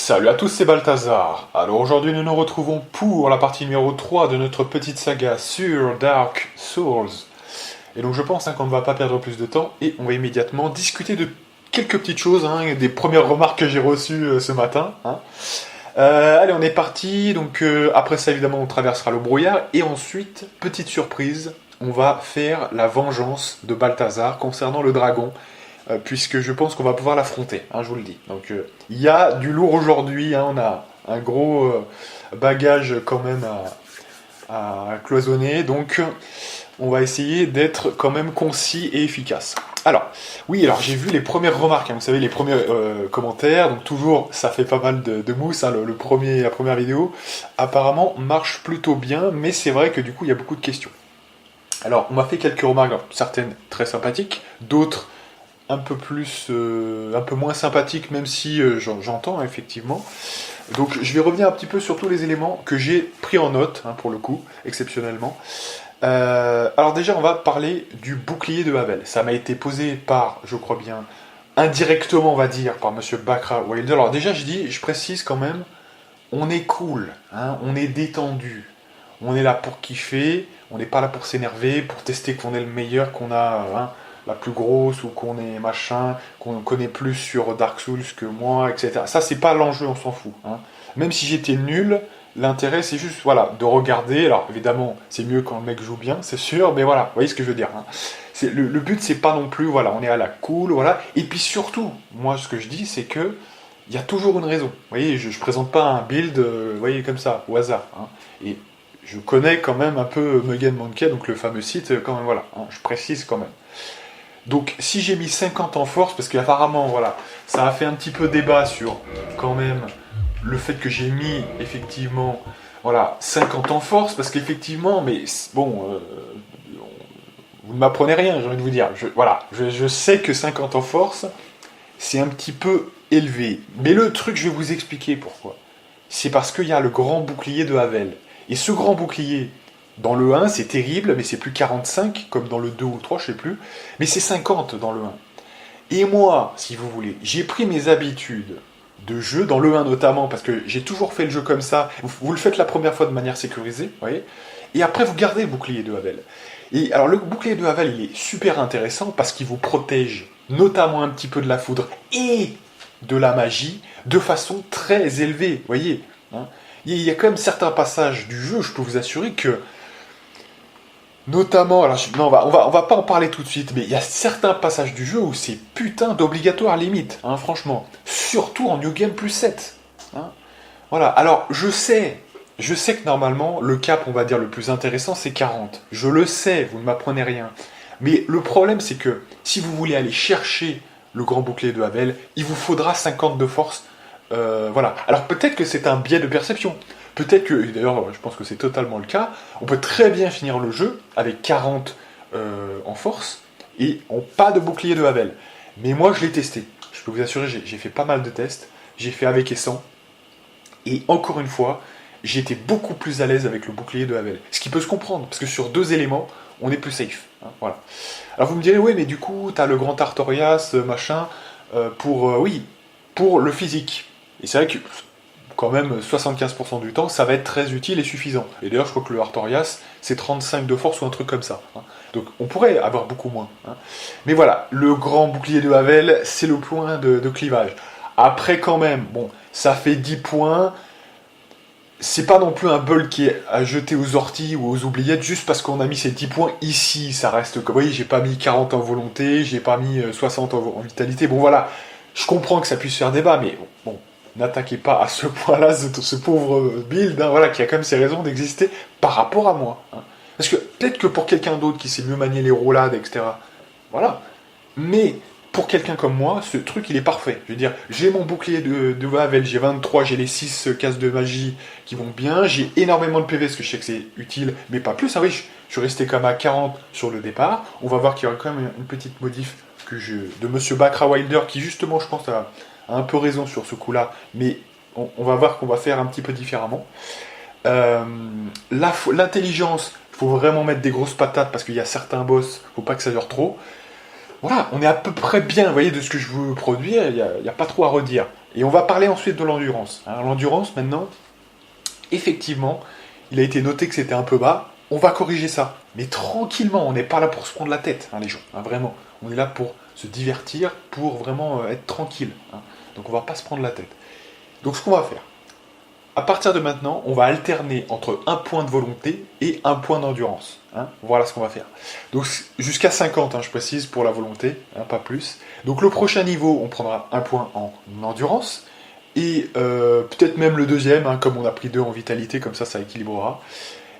Salut à tous, c'est Balthazar. Alors aujourd'hui nous nous retrouvons pour la partie numéro 3 de notre petite saga sur Dark Souls. Et donc je pense qu'on ne va pas perdre plus de temps et on va immédiatement discuter de quelques petites choses, des premières remarques que j'ai reçues ce matin. Allez, on est parti. Donc après ça évidemment on traversera le brouillard et ensuite, petite surprise, on va faire la vengeance de Balthazar concernant le dragon. Puisque je pense qu'on va pouvoir l'affronter, je vous le dis. Donc il y a du lourd aujourd'hui, on a un gros bagage quand même à cloisonner, donc on va essayer d'être quand même concis et efficace. Alors j'ai vu les premières remarques, vous savez, les premiers commentaires, donc toujours ça fait pas mal de mousse, la première vidéo apparemment marche plutôt bien, mais c'est vrai que du coup il y a beaucoup de questions. Alors on m'a fait quelques remarques, certaines très sympathiques, d'autres un peu moins sympathique, même si j'entends effectivement. Donc je vais revenir un petit peu sur tous les éléments que j'ai pris en note, pour le coup, exceptionnellement. Alors déjà, on va parler du bouclier de Havel. Ça m'a été posé par, je crois bien, indirectement, on va dire, par Monsieur Bakra Wilder. Alors déjà, je précise quand même, on est cool, on est détendu. On est là pour kiffer, on n'est pas là pour s'énerver, pour tester qu'on est le meilleur, qu'on a la plus grosse ou qu'on est machin, qu'on connaît plus sur Dark Souls que moi, etc. Ça, c'est pas l'enjeu, on s'en fout. Même si j'étais nul, l'intérêt, c'est juste de regarder. Alors, évidemment, c'est mieux quand le mec joue bien, c'est sûr, mais voilà, vous voyez ce que je veux dire. Le but, c'est pas non plus, on est à la cool, voilà. Et puis surtout, moi, ce que je dis, c'est que il y a toujours une raison. Vous voyez, je présente pas un build, comme ça, au hasard. Et je connais quand même un peu Mugen Monkey, donc le fameux site, quand même, je précise quand même. Donc si j'ai mis 50 en force, parce qu'apparemment, ça a fait un petit peu débat sur, quand même, le fait que j'ai mis, effectivement, 50 en force, parce qu'effectivement, mais bon, vous ne m'apprenez rien, j'ai envie de vous dire. Je sais que 50 en force, c'est un petit peu élevé. Mais le truc, je vais vous expliquer pourquoi. C'est parce qu'il y a le grand bouclier de Havel. Et ce grand bouclier, dans le 1, c'est terrible, mais c'est plus 45, comme dans le 2 ou le 3, je sais plus. Mais c'est 50 dans le 1. Et moi, si vous voulez, j'ai pris mes habitudes de jeu, dans le 1 notamment, parce que j'ai toujours fait le jeu comme ça. Vous le faites la première fois de manière sécurisée, vous voyez. Et après, vous gardez le bouclier de Havel. Et alors, le bouclier de Havel, il est super intéressant parce qu'il vous protège, notamment un petit peu de la foudre et de la magie, de façon très élevée, vous voyez. Il y a quand même certains passages du jeu, je peux vous assurer que notamment, on va pas en parler tout de suite, mais il y a certains passages du jeu où c'est putain d'obligatoire limite, franchement. Surtout en New Game plus 7. Alors, je sais que normalement, le cap, on va dire, le plus intéressant, c'est 40. Je le sais, vous ne m'apprenez rien. Mais le problème, c'est que si vous voulez aller chercher le grand bouclier de Havel, il vous faudra 50 de force. Alors peut-être que c'est un biais de perception. Peut-être que, d'ailleurs, je pense que c'est totalement le cas, on peut très bien finir le jeu avec 40 en force et pas de bouclier de Havel. Mais moi, je l'ai testé. Je peux vous assurer, j'ai fait pas mal de tests. J'ai fait avec et sans. Et encore une fois, j'ai été beaucoup plus à l'aise avec le bouclier de Havel. Ce qui peut se comprendre, parce que sur 2 éléments, on est plus safe. Alors vous me direz, oui, mais du coup, t'as le grand Artorias, machin, pour le physique. Et c'est vrai que quand même 75% du temps, ça va être très utile et suffisant. Et d'ailleurs, je crois que le Artorias, c'est 35 de force ou un truc comme ça. Donc on pourrait avoir beaucoup moins. Mais voilà, le grand bouclier de Havel, c'est le point de clivage. Après quand même, bon, ça fait 10 points. C'est pas non plus un bull qui est à jeter aux orties ou aux oubliettes juste parce qu'on a mis ces 10 points ici. Ça reste comme, oui, j'ai pas mis 40 en volonté, j'ai pas mis 60 en vitalité. Bon voilà, je comprends que ça puisse faire débat, mais bon. N'attaquez pas à ce point-là ce pauvre build, qui a quand même ses raisons d'exister par rapport à moi. Parce que peut-être que pour quelqu'un d'autre qui sait mieux manier les roulades, etc. Voilà. Mais pour quelqu'un comme moi, ce truc, il est parfait. Je veux dire, j'ai mon bouclier de Havel, j'ai 23, j'ai les 6 cases de magie qui vont bien, j'ai énormément de PV, parce que je sais que c'est utile, mais pas plus. Oui, je suis resté quand même à 40 sur le départ. On va voir qu'il y aura quand même une petite modif de Monsieur Bakra Wilder, qui justement, je pense, a un peu raison sur ce coup-là, mais on va voir qu'on va faire un petit peu différemment. L'intelligence, il faut vraiment mettre des grosses patates, parce qu'il y a certains boss, faut pas que ça dure trop. Voilà, on est à peu près bien, vous voyez, de ce que je veux produire, il n'y a pas trop à redire. Et on va parler ensuite de l'endurance. Alors, l'endurance, maintenant, effectivement, il a été noté que c'était un peu bas. On va corriger ça. Mais tranquillement, on n'est pas là pour se prendre la tête, les gens. Vraiment. On est là pour se divertir, pour vraiment être tranquille. Donc on va pas se prendre la tête. Donc ce qu'on va faire, à partir de maintenant, on va alterner entre un point de volonté et un point d'endurance. Voilà ce qu'on va faire. Donc jusqu'à 50, je précise, pour la volonté, pas plus. Donc le prochain niveau, on prendra un point en endurance. Et peut-être même le deuxième, comme on a pris 2 en vitalité, comme ça équilibrera.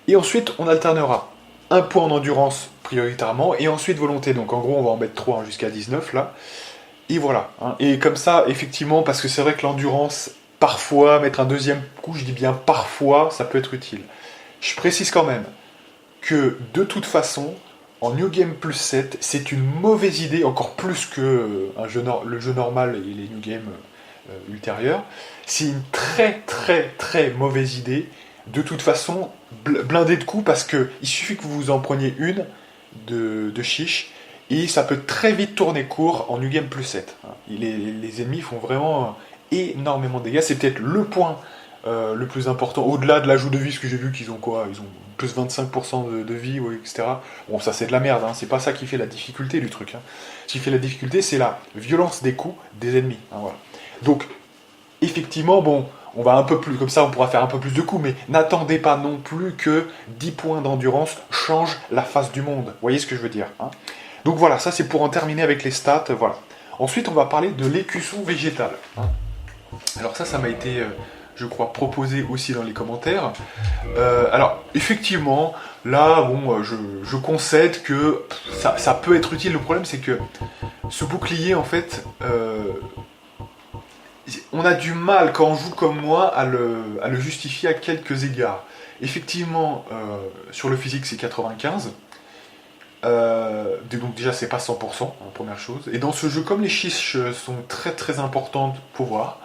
Et ensuite, on alternera un point en endurance prioritairement, et ensuite volonté. Donc en gros, on va en mettre 3 jusqu'à 19 là. Et voilà. Et comme ça, effectivement, parce que c'est vrai que l'endurance, parfois, mettre un deuxième coup, je dis bien parfois, ça peut être utile. Je précise quand même que de toute façon, en New Game plus 7, c'est une mauvaise idée, encore plus que le jeu normal et les New Game ultérieurs. C'est une très très très mauvaise idée. De toute façon, blindé de coups, parce que il suffit que vous en preniez une de chiche, et ça peut très vite tourner court en New Game plus 7. Les ennemis font vraiment énormément de dégâts. C'est peut-être le point le plus important, au-delà de l'ajout de vie, parce que j'ai vu qu'ils ont quoi? Ils ont plus 25% de vie, etc. Bon, ça c'est de la merde, c'est pas ça qui fait la difficulté du truc. Ce qui fait la difficulté, c'est la violence des coups des ennemis. Voilà. Donc, effectivement, bon, on va un peu plus, comme ça on pourra faire un peu plus de coups, mais n'attendez pas non plus que 10 points d'endurance changent la face du monde. Vous voyez ce que je veux dire, Donc voilà, ça c'est pour en terminer avec les stats, voilà. Ensuite, on va parler de l'écusson végétal. Alors ça m'a été, je crois, proposé aussi dans les commentaires. Alors, effectivement, là, bon, je concède que ça peut être utile. Le problème, c'est que ce bouclier, en fait, on a du mal, quand on joue comme moi, à le justifier à quelques égards. Effectivement, sur le physique, c'est 95. Donc déjà, c'est pas 100%, première chose. Et dans ce jeu, comme les chiches sont très très importantes pour voir,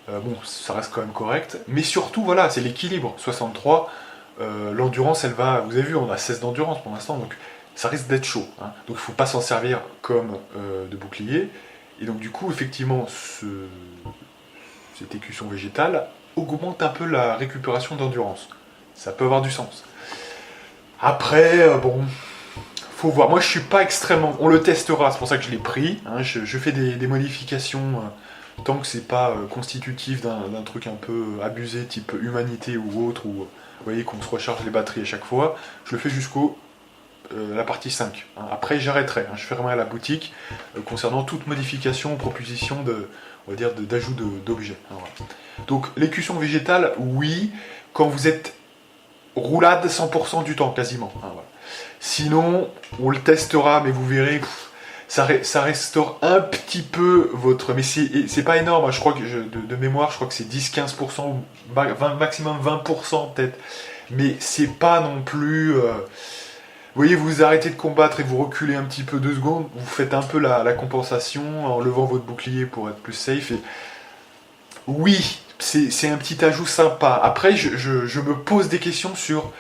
bon, ça reste quand même correct. Mais surtout, voilà, c'est l'équilibre. 63, l'endurance, elle va... Vous avez vu, on a 16 d'endurance pour l'instant, donc ça risque d'être chaud. Donc il ne faut pas s'en servir comme de bouclier. Et donc du coup, effectivement, cette écusson végétale augmente un peu la récupération d'endurance. Ça peut avoir du sens. Après, bon, faut voir. Moi, je suis pas extrêmement... On le testera, c'est pour ça que je l'ai pris. Je fais des modifications tant que c'est pas constitutif d'un truc un peu abusé, type humanité ou autre, où vous voyez qu'on se recharge les batteries à chaque fois. Je le fais jusqu'au la partie 5. Après, j'arrêterai. Je fermerai la boutique concernant toute modification ou proposition d'ajout d'objets. Voilà. Donc, l'écusson végétale, oui, quand vous êtes roulade 100% du temps, quasiment. Voilà. Sinon, on le testera, mais vous verrez, ça restaure un petit peu votre... Mais c'est pas énorme, je crois que de mémoire, je crois que c'est 10-15%, ou maximum 20% peut-être. Mais c'est pas non plus... Vous voyez, vous arrêtez de combattre et vous reculez un petit peu 2 secondes, vous faites un peu la compensation en levant votre bouclier pour être plus safe. Et... Oui, c'est un petit ajout sympa. Après, je me pose des questions sur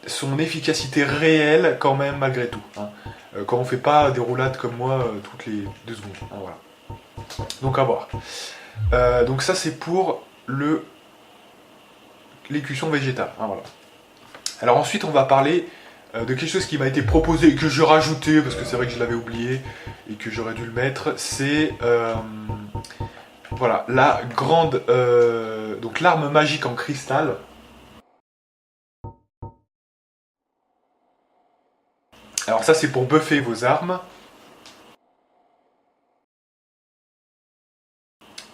son efficacité réelle quand même, malgré tout. Quand on fait pas des roulades comme moi toutes les 2 secondes. Voilà. Donc à voir. Donc ça c'est pour l'écusson végétale. Voilà. Alors ensuite on va parler de quelque chose qui m'a été proposé et que je rajoutais parce que c'est vrai que je l'avais oublié et que j'aurais dû le mettre. C'est voilà, la grande donc l'arme magique en cristal. Alors ça c'est pour buffer vos armes.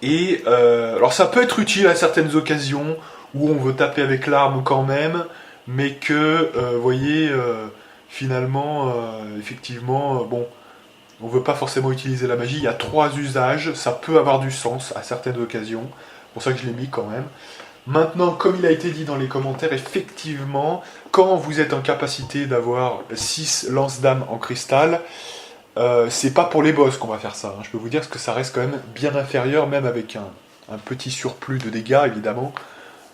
Et alors ça peut être utile à certaines occasions où on veut taper avec l'arme quand même, mais que, vous voyez, finalement, effectivement, bon, on veut pas forcément utiliser la magie. Il y a 3 usages, ça peut avoir du sens à certaines occasions. C'est pour ça que je l'ai mis quand même. Maintenant, comme il a été dit dans les commentaires, effectivement, quand vous êtes en capacité d'avoir 6 lance-dames en cristal, c'est pas pour les boss qu'on va faire ça. Je peux vous dire que ça reste quand même bien inférieur, même avec un petit surplus de dégâts, évidemment.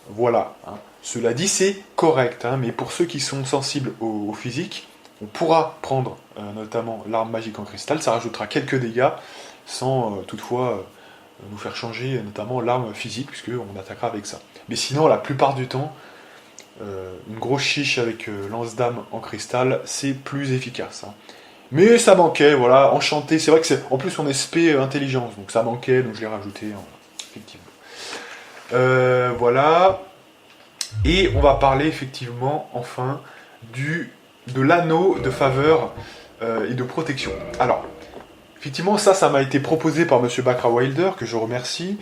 Voilà. Cela dit, c'est correct. Mais pour ceux qui sont sensibles au physique, on pourra prendre notamment l'arme magique en cristal. Ça rajoutera quelques dégâts, sans toutefois nous faire changer notamment l'arme physique, puisqu'on attaquera avec ça. Mais sinon, la plupart du temps, une grosse chiche avec lance-dame en cristal, c'est plus efficace. Hein. Mais ça manquait, voilà, enchanté, c'est vrai que c'est. En plus on est spé intelligence, donc ça manquait, donc je l'ai rajouté, hein, effectivement. Voilà. Et on va parler effectivement, enfin, de l'anneau de faveur et de protection. Alors, effectivement, ça m'a été proposé par Monsieur Bakra Wilder, que je remercie,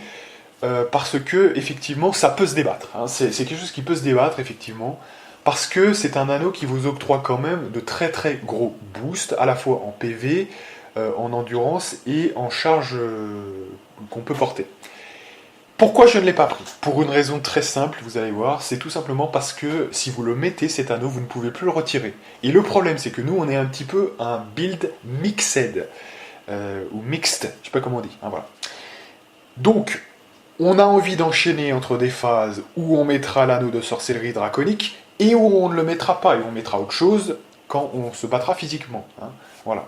parce que, effectivement, ça peut se débattre. Hein. C'est quelque chose qui peut se débattre, effectivement, parce que c'est un anneau qui vous octroie quand même de très très gros boosts, à la fois en PV, en endurance et en charge qu'on peut porter. Pourquoi je ne l'ai pas pris? Pour une raison très simple, vous allez voir, c'est tout simplement parce que si vous le mettez, cet anneau, vous ne pouvez plus le retirer. Et le problème, c'est que nous, on est un petit peu un build mixed, ou mixed, je sais pas comment on dit, hein, voilà. Donc, on a envie d'enchaîner entre des phases où on mettra l'anneau de sorcellerie draconique, et où on ne le mettra pas, et on mettra autre chose quand on se battra physiquement, hein, voilà.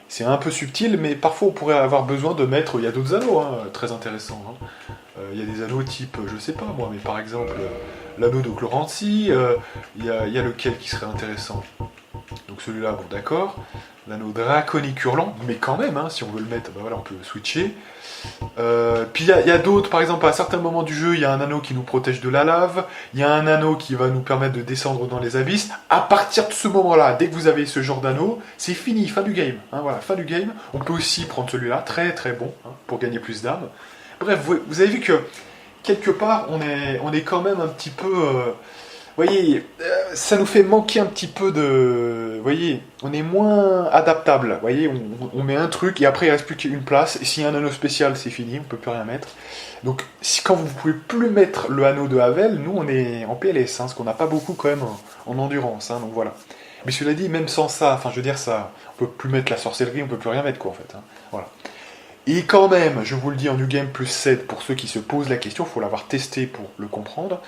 C'est un peu subtil, mais parfois on pourrait avoir besoin de mettre... Il y a d'autres anneaux, hein, très intéressants, hein. Il y a des anneaux type, je sais pas moi, mais par exemple, l'anneau de Clorancy, il y a lequel qui serait intéressant. Donc celui-là, bon d'accord. L'anneau draconique hurlant, mais quand même, hein, si on veut le mettre, ben voilà, on peut switcher. Puis il y a d'autres, par exemple, à certains moments du jeu, il y a un anneau qui nous protège de la lave, il y a un anneau qui va nous permettre de descendre dans les abysses. À partir de ce moment-là, dès que vous avez ce genre d'anneau, c'est fini, fin du game. Hein, voilà, fin du game. On peut aussi prendre celui-là, très très bon, hein, pour gagner plus d'âme. Bref, vous avez vu que, quelque part, on est quand même un petit peu... vous voyez, ça nous fait manquer un petit peu de... Vous voyez, on est moins adaptable. Vous voyez, on met un truc et après il ne reste plus qu'une place. Et s'il y a un anneau spécial, c'est fini, on ne peut plus rien mettre. Donc, quand vous ne pouvez plus mettre le anneau de Havel, nous on est en PLS, hein, parce qu'on n'a pas beaucoup quand même en endurance. Hein, donc voilà. Mais cela dit, même sans ça, enfin je veux dire, ça, on peut plus mettre la sorcellerie, on peut plus rien mettre quoi en fait. Hein, voilà. Et quand même, je vous le dis en New Game plus 7, pour ceux qui se posent la question, il faut l'avoir testé pour le comprendre,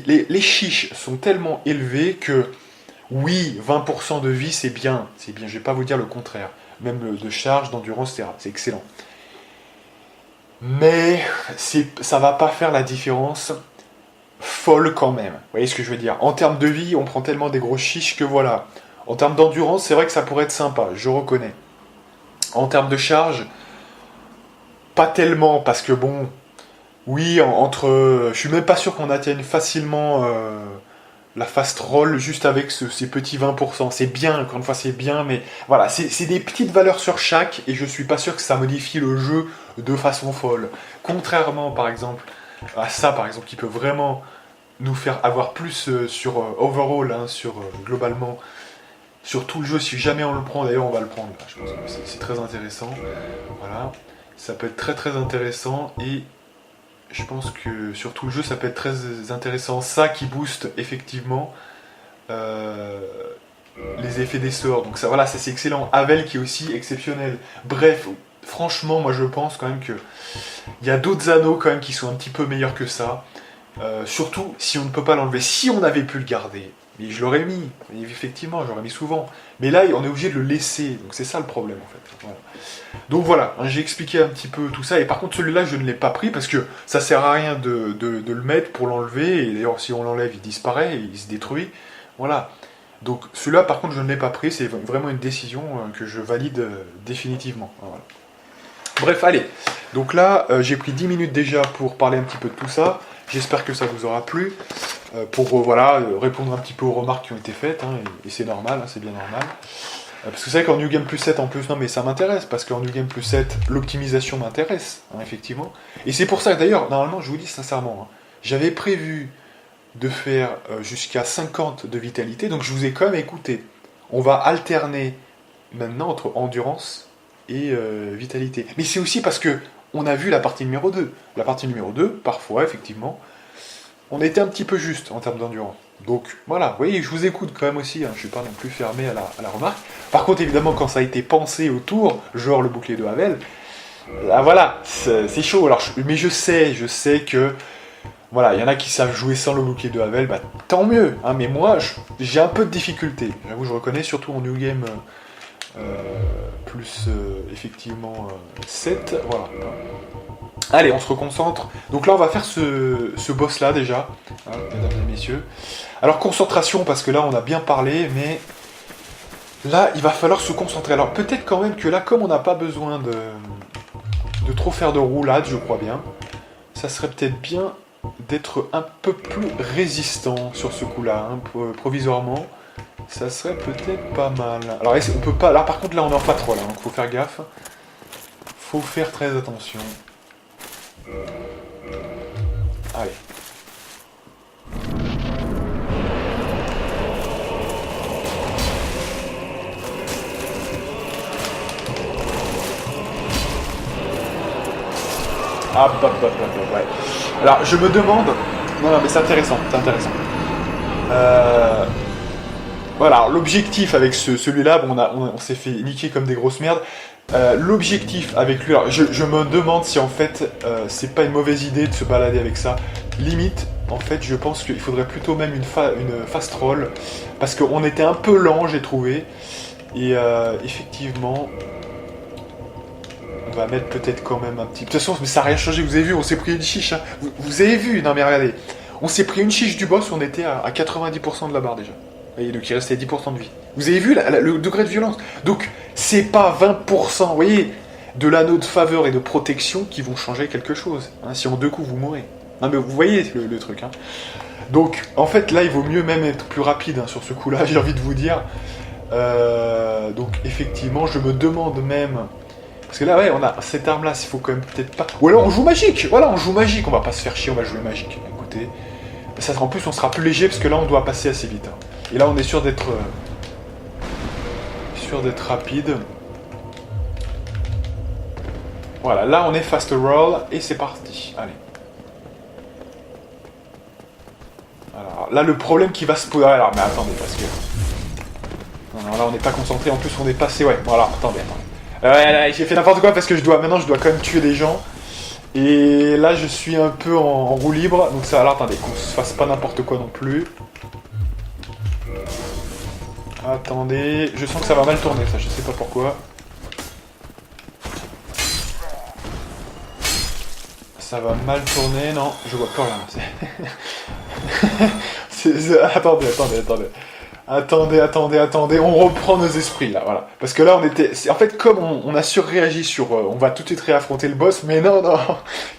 les chiches sont tellement élevées que, oui, 20% de vie, c'est bien, je ne vais pas vous dire le contraire, même de charge, d'endurance, etc., c'est excellent. Mais ça va pas faire la différence folle quand même, vous voyez ce que je veux dire? En termes de vie, on prend tellement des grosses chiches que voilà. En termes d'endurance, c'est vrai que ça pourrait être sympa, je reconnais. En termes de charge, pas tellement, parce que bon, oui, je suis même pas sûr qu'on atteigne facilement la fast roll juste avec ces petits 20%. C'est bien, encore une fois, c'est bien, mais voilà, c'est des petites valeurs sur chaque, et je suis pas sûr que ça modifie le jeu de façon folle. Contrairement, par exemple, à ça, par exemple, qui peut vraiment nous faire avoir plus sur overall, hein, globalement, sur tout le jeu, si jamais on le prend, d'ailleurs on va le prendre, là, je pense que c'est très intéressant, voilà. Ça peut être très très intéressant et je pense que sur tout le jeu ça peut être très intéressant. Ça qui booste effectivement les effets des sorts. Donc ça voilà, ça c'est excellent. Havel qui est aussi exceptionnel. Bref, franchement moi je pense quand même que il y a d'autres anneaux quand même qui sont un petit peu meilleurs que ça. Surtout si on ne peut pas l'enlever. Si on avait pu le garder, mais je l'aurais mis, effectivement, j'aurais mis souvent. Mais là, on est obligé de le laisser, donc c'est ça le problème en fait. Voilà. Donc voilà, hein, j'ai expliqué un petit peu tout ça, et par contre celui-là, je ne l'ai pas pris parce que ça sert à rien de le mettre pour l'enlever, et d'ailleurs si on l'enlève, il disparaît, il se détruit. Voilà. Donc celui-là, par contre, je ne l'ai pas pris, c'est vraiment une décision que je valide définitivement. Voilà. Bref, allez. Donc là, j'ai pris 10 minutes déjà pour parler un petit peu de tout ça. J'espère que ça vous aura plu, pour répondre un petit peu aux remarques qui ont été faites, hein, et c'est normal, hein, c'est bien normal. Parce que c'est vrai qu'en New Game Plus 7 en plus, non mais ça m'intéresse, parce qu'en New Game Plus 7, l'optimisation m'intéresse, hein, effectivement. Et c'est pour ça que d'ailleurs, normalement, je vous dis sincèrement, hein, j'avais prévu de faire jusqu'à 50 de vitalité, donc je vous ai quand même écouté. On va alterner maintenant entre endurance et vitalité. Mais c'est aussi parce que on a vu la partie numéro 2. La partie numéro 2, parfois, effectivement, on était un petit peu juste en termes d'endurance. Donc, voilà, vous voyez, je vous écoute quand même aussi, hein, je ne suis pas non plus fermé à la remarque. Par contre, évidemment, quand ça a été pensé autour, genre le bouclier de Havel, là, voilà, c'est chaud. Alors, mais je sais que, voilà, il y en a qui savent jouer sans le bouclier de Havel, bah tant mieux, hein, mais moi, j'ai un peu de difficulté. J'avoue, je reconnais, surtout en New Game plus effectivement 7, voilà. Allez, on se reconcentre. Donc là, on va faire ce boss-là déjà, hein, mesdames et messieurs. Alors, concentration, parce que là, on a bien parlé, mais là, il va falloir se concentrer. Alors, peut-être quand même que là, comme on n'a pas besoin de trop faire de roulade, je crois bien, ça serait peut-être bien d'être un peu plus résistant sur ce coup-là, hein, provisoirement. Ça serait peut-être pas mal. Alors, on peut pas... Là, par contre, là, on est en patrol, hein, donc faut faire gaffe. Faut faire très attention. Allez. Ah, ouais. Alors, je me demande... Non, mais c'est intéressant, c'est intéressant. Voilà, l'objectif avec celui-là, bon, on s'est fait niquer comme des grosses merdes. L'objectif avec lui, alors je me demande si en fait c'est pas une mauvaise idée de se balader avec ça. Limite, en fait, je pense qu'il faudrait plutôt même une fast roll parce qu'on était un peu lent, j'ai trouvé. Et effectivement, on va mettre peut-être quand même un petit. De toute façon, mais ça n'a rien changé. Vous avez vu, on s'est pris une chiche. Hein. Vous avez vu? Non mais regardez, on s'est pris une chiche du boss. On était à 90% de la barre déjà. Et donc il restait 10% de vie. Vous avez vu le degré de violence? Donc c'est pas 20%, vous voyez, de l'anneau de faveur et de protection qui vont changer quelque chose. Hein, si en 2 coups vous mourrez. Non mais vous voyez le truc. Hein. Donc en fait là il vaut mieux même être plus rapide hein, sur ce coup-là, j'ai envie de vous dire. Donc effectivement je me demande même... Parce que là ouais on a cette arme là, il faut quand même peut-être pas... Ou alors on joue magique, voilà on joue magique, on va pas se faire chier, on va jouer magique. Écoutez, ça, en plus on sera plus léger parce que là on doit passer assez vite. Hein. Et là, on est sûr d'être rapide. Voilà, là, on est fast roll et c'est parti. Allez. Alors, là, le problème qui va se poser... Alors, mais attendez, parce que... Non, là, on n'est pas concentré. En plus, on est passé... Ouais, voilà, attendez. Ouais, j'ai fait n'importe quoi parce que maintenant, je dois quand même tuer des gens. Et là, je suis un peu en roue libre. Donc ça, alors, attendez, qu'on se fasse pas n'importe quoi non plus. Attendez, je sens que ça va mal tourner, ça, je sais pas pourquoi. Ça va mal tourner, non, je vois plus rien. Attendez, on reprend nos esprits, là, voilà. Parce que là, on était... En fait, comme on a surréagi sur... on va tout de suite réaffronter le boss, mais non,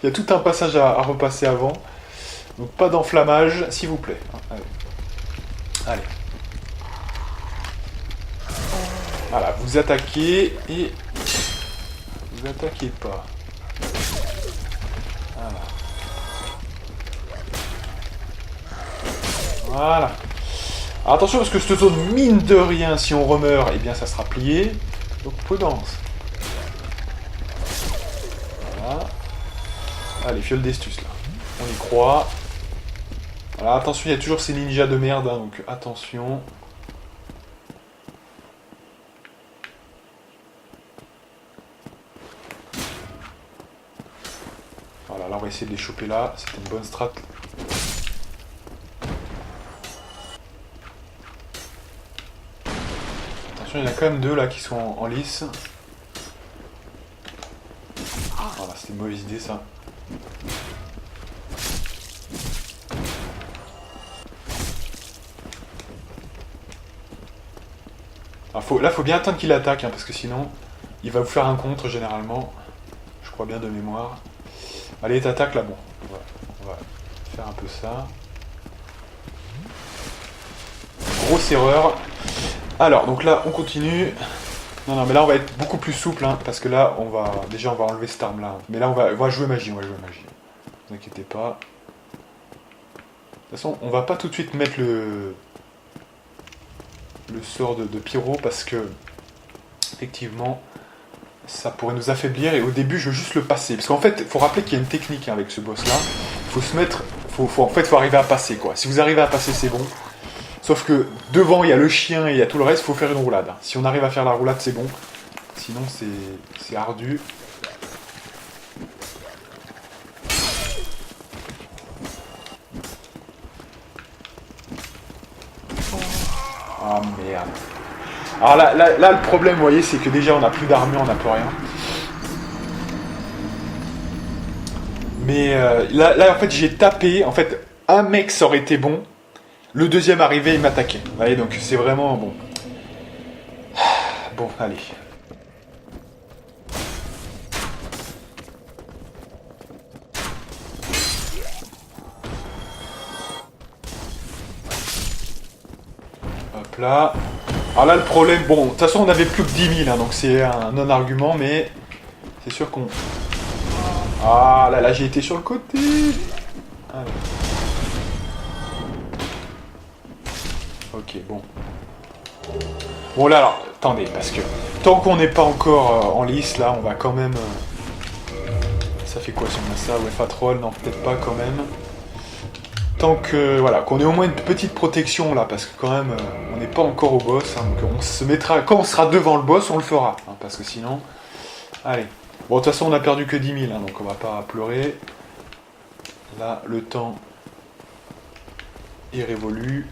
il y a tout un passage à repasser avant. Donc, pas d'enflammage, s'il vous plaît. Allez. Voilà, vous attaquez et... Vous attaquez pas. Voilà. Alors attention parce que cette zone, mine de rien, si on remeurt, eh bien ça sera plié. Donc prudence. Voilà. Allez, fiole d'estus là. On y croit. Voilà, attention, il y a toujours ces ninjas de merde, hein, donc attention. Voilà, là on va essayer de les choper là, c'était une bonne strat. Attention, il y en a quand même 2 là qui sont en lice. Voilà, c'était une mauvaise idée ça. Alors, là, faut bien attendre qu'il attaque, hein, parce que sinon, il va vous faire un contre généralement. Je crois bien de mémoire. Allez, t'attaques là, bon. On va faire un peu ça. Grosse erreur. Alors, donc là, on continue. Non, mais là, on va être beaucoup plus souple, hein, parce que là, déjà, on va enlever cette arme-là. Mais là, on va jouer magie, Ne vous inquiétez pas. De toute façon, on va pas tout de suite mettre le sort de pyro, parce que, effectivement, ça pourrait nous affaiblir, et au début, je veux juste le passer. Parce qu'en fait, il faut rappeler qu'il y a une technique hein, avec ce boss-là. Il faut se mettre... En fait, il faut arriver à passer, quoi. Si vous arrivez à passer, c'est bon. Sauf que devant, il y a le chien et il y a tout le reste, il faut faire une roulade. Si on arrive à faire la roulade, c'est bon. Sinon, c'est ardu. Ah merde. Alors là, le problème, vous voyez, c'est que déjà, on n'a plus d'armure, on n'a plus rien. Mais là, en fait, j'ai tapé. En fait, un mec, ça aurait été bon. Le deuxième arrivait, il m'attaquait. Vous voyez, donc c'est vraiment bon. Bon, allez. Hop là. Alors là, le problème, bon, de toute façon, on avait plus que 10 000, hein, donc c'est un non-argument, mais c'est sûr qu'on... Ah là, j'ai été sur le côté. Allez. Ok, bon. Bon là, alors, attendez, parce que tant qu'on n'est pas encore en lice, là, on va quand même... Ça fait quoi si on a ça? Ouais, Fatroll, non, peut-être pas quand même. Tant que, voilà, qu'on ait au moins une petite protection, là, parce que quand même, on n'est pas encore au boss, hein, donc on se mettra... Quand on sera devant le boss, on le fera, hein, parce que sinon... Allez. Bon, de toute façon, on a perdu que 10 000, hein, donc on va pas pleurer. Là, le temps... il révolue.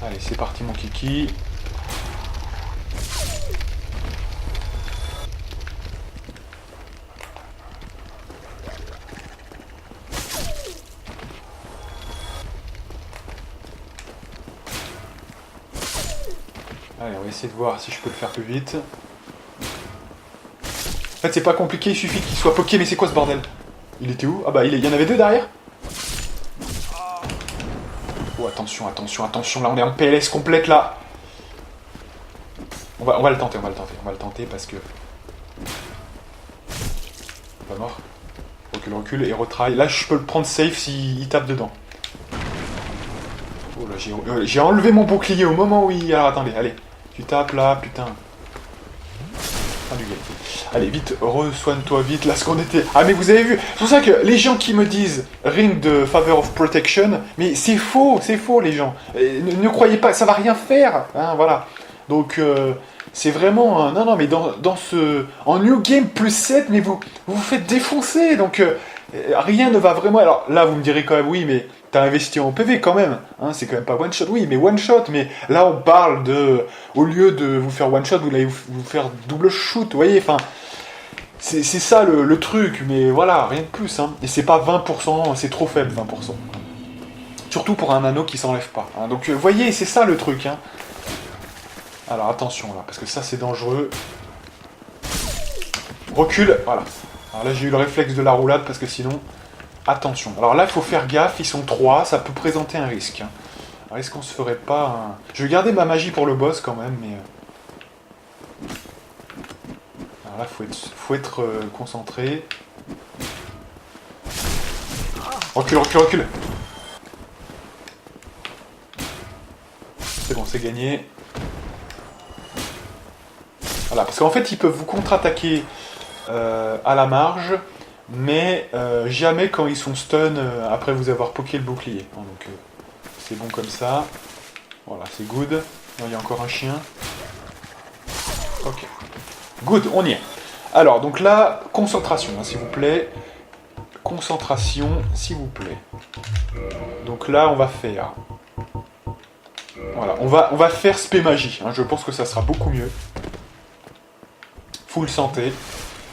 Allez, c'est parti mon kiki. Allez, on va essayer de voir si je peux le faire plus vite. En fait, c'est pas compliqué, il suffit qu'il soit poké, mais c'est quoi ce bordel? Il était où? Ah bah, il y en avait deux derrière. Oh, attention, attention, attention, là on est en PLS complète là. On va le tenter, on va le tenter parce que... Pas mort. Recule et retry. Là je peux le prendre safe s'il tape dedans. Oh là, j'ai enlevé mon bouclier au moment où il... Alors attendez, allez. Tu tapes là, putain. Fin du game. Allez, vite, re-soigne-toi vite, là, ce qu'on était... Ah, mais vous avez vu, c'est pour ça que les gens qui me disent Ring de Favor of Protection, mais c'est faux, les gens. Ne croyez pas, ça va rien faire, hein, voilà. Donc, c'est vraiment... non, mais dans ce... En New Game plus 7, mais vous vous faites défoncer, donc rien ne va vraiment... Alors là, vous me direz quand même, oui, mais t'as investi en PV quand même, hein, c'est quand même pas one shot, oui, mais one shot, mais là on parle de... Au lieu de vous faire one shot, vous allez vous faire double shoot, vous voyez, enfin... C'est ça le truc, mais voilà, rien de plus, hein. Et c'est pas 20%, c'est trop faible, 20%. Surtout pour un anneau qui s'enlève pas, hein. Donc, vous voyez, c'est ça le truc, hein. Alors, attention, là, parce que ça, c'est dangereux. Recule, voilà. Alors là, j'ai eu le réflexe de la roulade, parce que sinon... Attention. Alors là, il faut faire gaffe, ils sont 3, ça peut présenter un risque, hein. Alors, est-ce qu'on se ferait pas... Je vais garder ma magie pour le boss, quand même, mais... Alors là, faut être concentré. Recule. C'est bon, c'est gagné. Voilà, parce qu'en fait, ils peuvent vous contre-attaquer à la marge, mais jamais quand ils sont stun après vous avoir poké le bouclier. Donc, c'est bon comme ça. Voilà, c'est good. Non, il y a encore un chien. Ok. Good, on y est. Alors, donc là, concentration, hein, s'il vous plaît. Concentration, s'il vous plaît. Donc là, on va faire... Voilà, on va faire spé magie. Hein, je pense que ça sera beaucoup mieux. Full santé.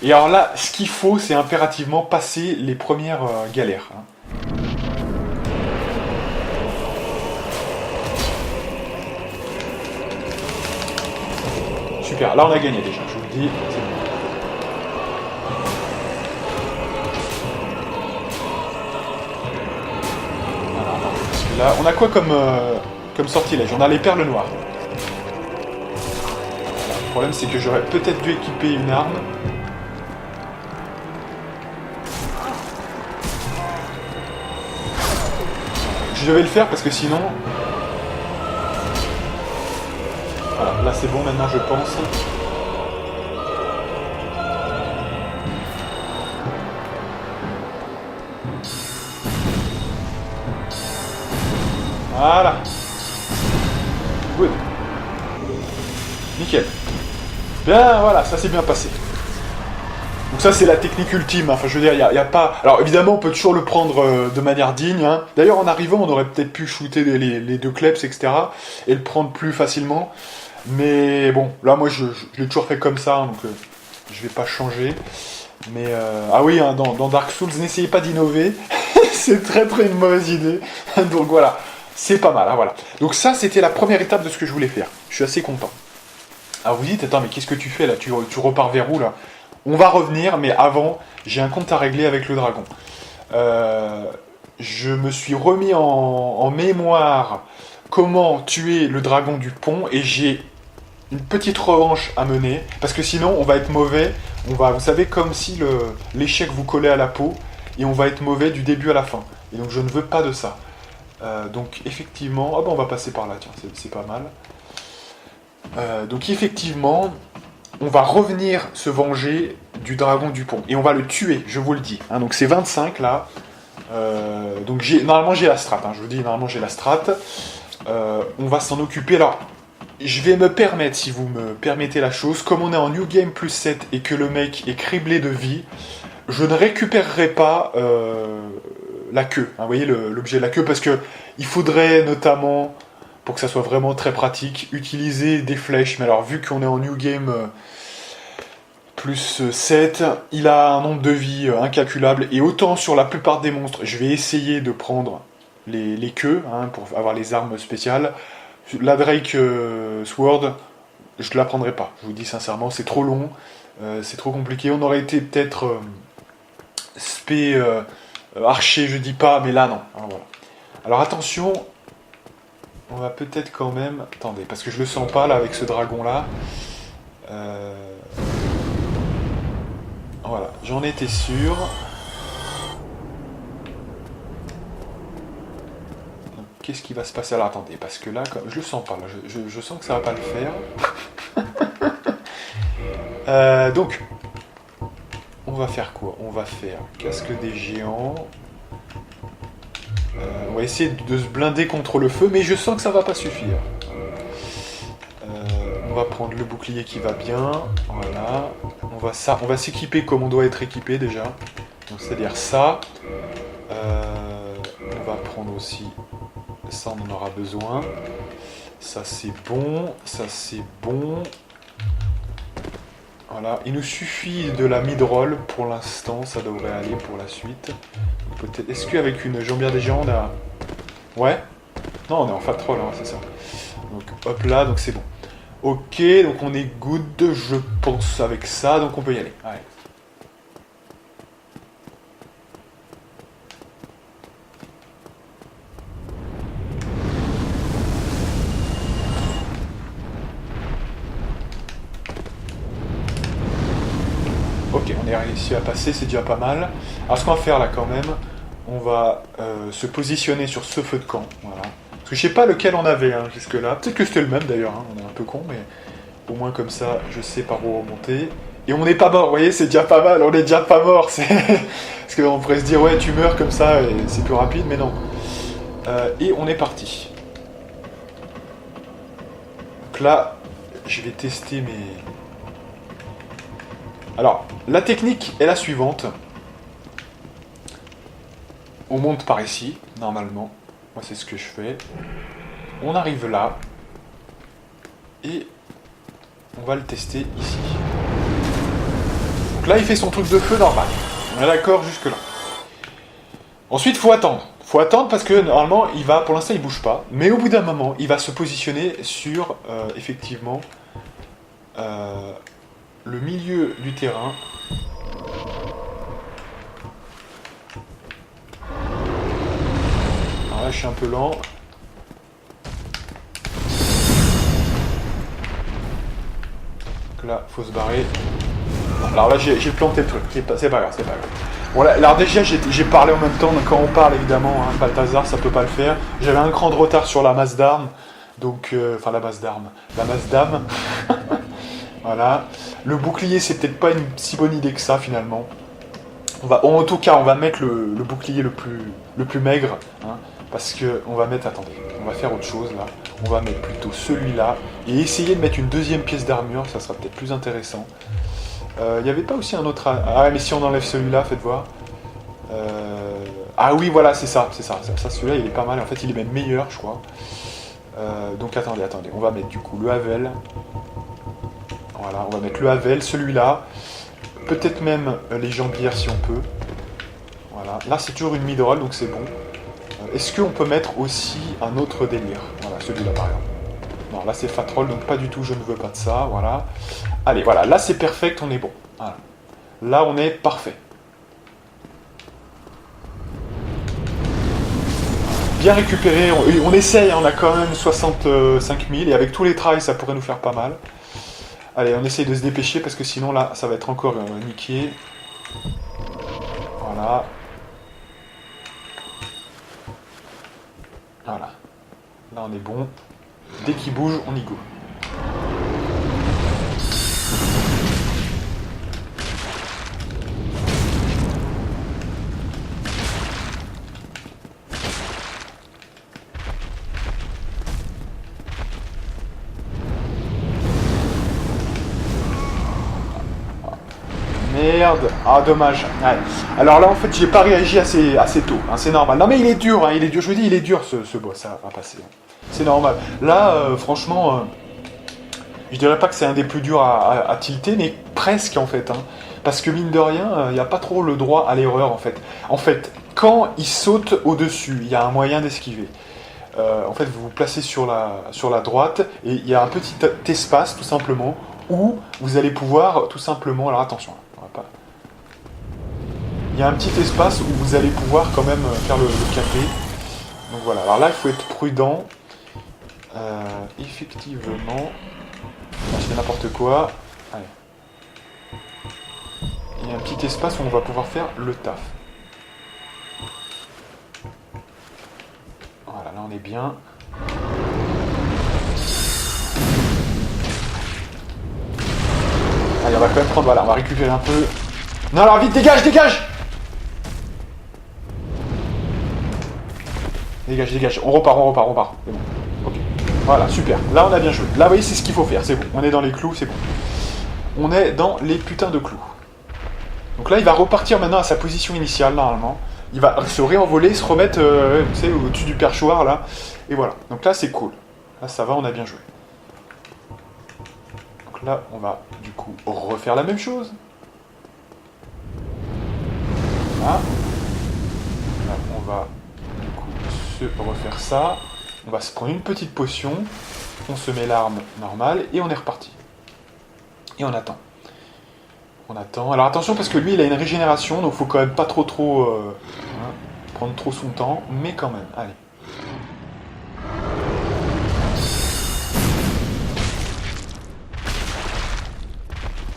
Et alors là, ce qu'il faut, c'est impérativement passer les premières galères. Hein. Super, là on a gagné déjà, je vous le dis. C'est bon. Voilà, parce que là, on a quoi comme sortilège? On a les perles noires. Voilà, le problème c'est que j'aurais peut-être dû équiper une arme. Je devais le faire parce que sinon... Voilà, là c'est bon maintenant je pense. Voilà. Good. Nickel. Bien, voilà, ça s'est bien passé. Donc ça c'est la technique ultime, enfin je veux dire, y a pas... Alors évidemment on peut toujours le prendre de manière digne, hein. D'ailleurs en arrivant on aurait peut-être pu shooter les deux kleps, etc. et le prendre plus facilement. Mais bon, là moi je l'ai toujours fait comme ça, hein, donc je vais pas changer. Mais ah oui, hein, dans Dark Souls, n'essayez pas d'innover, c'est très très une mauvaise idée. Donc voilà, c'est pas mal, hein, voilà. Donc ça c'était la première étape de ce que je voulais faire, je suis assez content. Alors vous dites, attends mais qu'est-ce que tu fais là, tu repars vers où là? On va revenir, mais avant, j'ai un compte à régler avec le dragon. Je me suis remis en mémoire comment tuer le dragon du pont, et j'ai une petite revanche à mener, parce que sinon on va être mauvais, vous savez, comme si l'échec vous collait à la peau, et on va être mauvais du début à la fin. Et donc je ne veux pas de ça. Donc effectivement, ah ben on va passer par là, tiens, c'est pas mal. Donc effectivement, on va revenir se venger du dragon du pont. Et on va le tuer, je vous le dis. Hein, donc c'est 25 là. Donc normalement j'ai la strat. Hein, je vous dis, normalement j'ai la strat. On va s'en occuper. Alors, je vais me permettre, si vous me permettez la chose, comme on est en New Game plus 7 et que le mec est criblé de vie, je ne récupérerai pas la queue. Hein, vous voyez l'objet de la queue, parce que il faudrait notamment, pour que ça soit vraiment très pratique, utiliser des flèches. Mais alors, vu qu'on est en New Game plus 7, il a un nombre de vie incalculable. Et autant sur la plupart des monstres, je vais essayer de prendre les queues, hein, pour avoir les armes spéciales. La Drake Sword, je ne la prendrai pas. Je vous dis sincèrement, c'est trop long, c'est trop compliqué. On aurait été peut-être spé archer, je dis pas, mais là non. Alors, voilà. Alors attention, on va peut-être quand même... Attendez, parce que je le sens pas là avec ce dragon là. Voilà, j'en étais sûr. Donc, qu'est-ce qui va se passer? Alors attendez, parce que là, je le sens pas, là. Je sens que ça va pas le faire. Donc, on va faire quoi? On va faire casque des géants. On va essayer de se blinder contre le feu, mais je sens que ça va pas suffire. On va prendre le bouclier qui va bien. Voilà. On va s'équiper comme on doit être équipé déjà. Donc c'est-à-dire ça. On va prendre aussi... Ça, on en aura besoin. Ça, c'est bon. Ça, c'est bon. Voilà. Il nous suffit de la mid-roll pour l'instant. Ça devrait aller pour la suite. Peut-être... Est-ce qu'avec une jambière des géants, on a... Ouais. Non, on est en fat roll, hein, c'est ça. Donc, hop là, donc c'est bon. Ok, donc on est good, je pense, avec ça, donc on peut y aller. Allez. Ok, on est réussi à passer, c'est déjà pas mal. Alors ce qu'on va faire là quand même, on va se positionner sur ce feu de camp, voilà. Parce que je sais pas lequel on avait, hein, jusque là. Peut-être que c'était le même d'ailleurs, hein. On est un peu con, mais au moins comme ça, je sais par où remonter. Et on n'est pas mort, vous voyez, c'est déjà pas mal, on est déjà pas mort. Parce qu'on pourrait se dire, ouais, tu meurs comme ça, et c'est plus rapide, mais non. Et on est parti. Donc là, je vais tester mes... Alors, la technique est la suivante. On monte par ici, normalement. Moi, c'est ce que je fais. On arrive là. Et on va le tester ici. Donc là, il fait son truc de feu normal. On est d'accord jusque là. Ensuite, faut attendre. Faut attendre parce que normalement, il va, pour l'instant, il bouge pas. Mais au bout d'un moment, il va se positionner sur, effectivement, le milieu du terrain. Alors là, je suis un peu lent. Donc là, faut se barrer. Alors là, j'ai planté le truc. C'est pas grave, c'est pas grave. Bon, là, alors déjà, j'ai parlé en même temps. Donc quand on parle, évidemment, hein, Balthazar, ça peut pas le faire. J'avais un cran de retard sur la masse d'armes. Donc, enfin, la masse d'armes. La masse d'âme. Voilà. Le bouclier, c'est peut-être pas une si bonne idée que ça, finalement. En tout cas, on va mettre le bouclier le plus maigre. Hein, parce que on va mettre... Attendez, on va faire autre chose, là. On va mettre plutôt celui-là. Et essayer de mettre une deuxième pièce d'armure. Ça sera peut-être plus intéressant. Il n'y avait pas aussi un autre... Ah, mais si on enlève celui-là, faites voir. Ah oui, voilà, c'est ça, c'est ça. Ça celui-là, il est pas mal. En fait, il est même meilleur, je crois. Donc, attendez. On va mettre, du coup, le Havel. Voilà, on va mettre le Havel, celui-là. Peut-être même les jambières, si on peut. Voilà. Là, c'est toujours une mid-roll, donc c'est bon. Est-ce qu'on peut mettre aussi un autre délire? Voilà, celui-là, par exemple. Non, là, c'est fat roll, donc pas du tout, je ne veux pas de ça. Voilà. Allez, voilà, là, c'est perfect, on est bon. Voilà. Là, on est parfait. Bien récupéré, on essaye, on a quand même 65 000, et avec tous les tries, ça pourrait nous faire pas mal. Allez, on essaye de se dépêcher, parce que sinon, là, ça va être encore niqué. Voilà. Voilà. Là, on est bon. Dès qu'il bouge, on y go. Merde. Ah, dommage. Ouais. Alors là, en fait, j'ai pas réagi assez tôt. Hein, c'est normal. Non, mais il est dur. Hein, il est dur. Je vous dis, il est dur, ce boss. Ça va passer. C'est normal. Là, franchement, je dirais pas que c'est un des plus durs à tilter, mais presque, en fait. Hein, parce que, mine de rien, il n'y a pas trop le droit à l'erreur, en fait. En fait, quand il saute au-dessus, il y a un moyen d'esquiver. En fait, vous vous placez sur la droite, et il y a un petit espace, tout simplement, où vous allez pouvoir, tout simplement... Alors, attention. Il y a un petit espace où vous allez pouvoir quand même faire le café. Donc voilà, alors là il faut être prudent. Effectivement. Je fais n'importe quoi. Allez. Il y a un petit espace où on va pouvoir faire le taf. Voilà, là on est bien. Allez, on va quand même prendre, voilà, on va récupérer un peu. Non, alors vite, dégage! Dégage, on repart. C'est bon. Ok. Voilà, super. Là, on a bien joué. Là, vous voyez, c'est ce qu'il faut faire, c'est bon. On est dans les clous, c'est bon. On est dans les putains de clous. Donc là, il va repartir maintenant à sa position initiale, normalement. Il va se réenvoler, se remettre, vous savez, au-dessus du perchoir, là. Et voilà. Donc là, c'est cool. Là, ça va, on a bien joué. Donc là, on va, du coup, refaire la même chose. Voilà. Là, on va... refaire ça, on va se prendre une petite potion, on se met l'arme normale et on est reparti. Et on attend. Alors attention parce que lui il a une régénération, donc faut quand même pas trop prendre trop son temps, mais quand même, allez.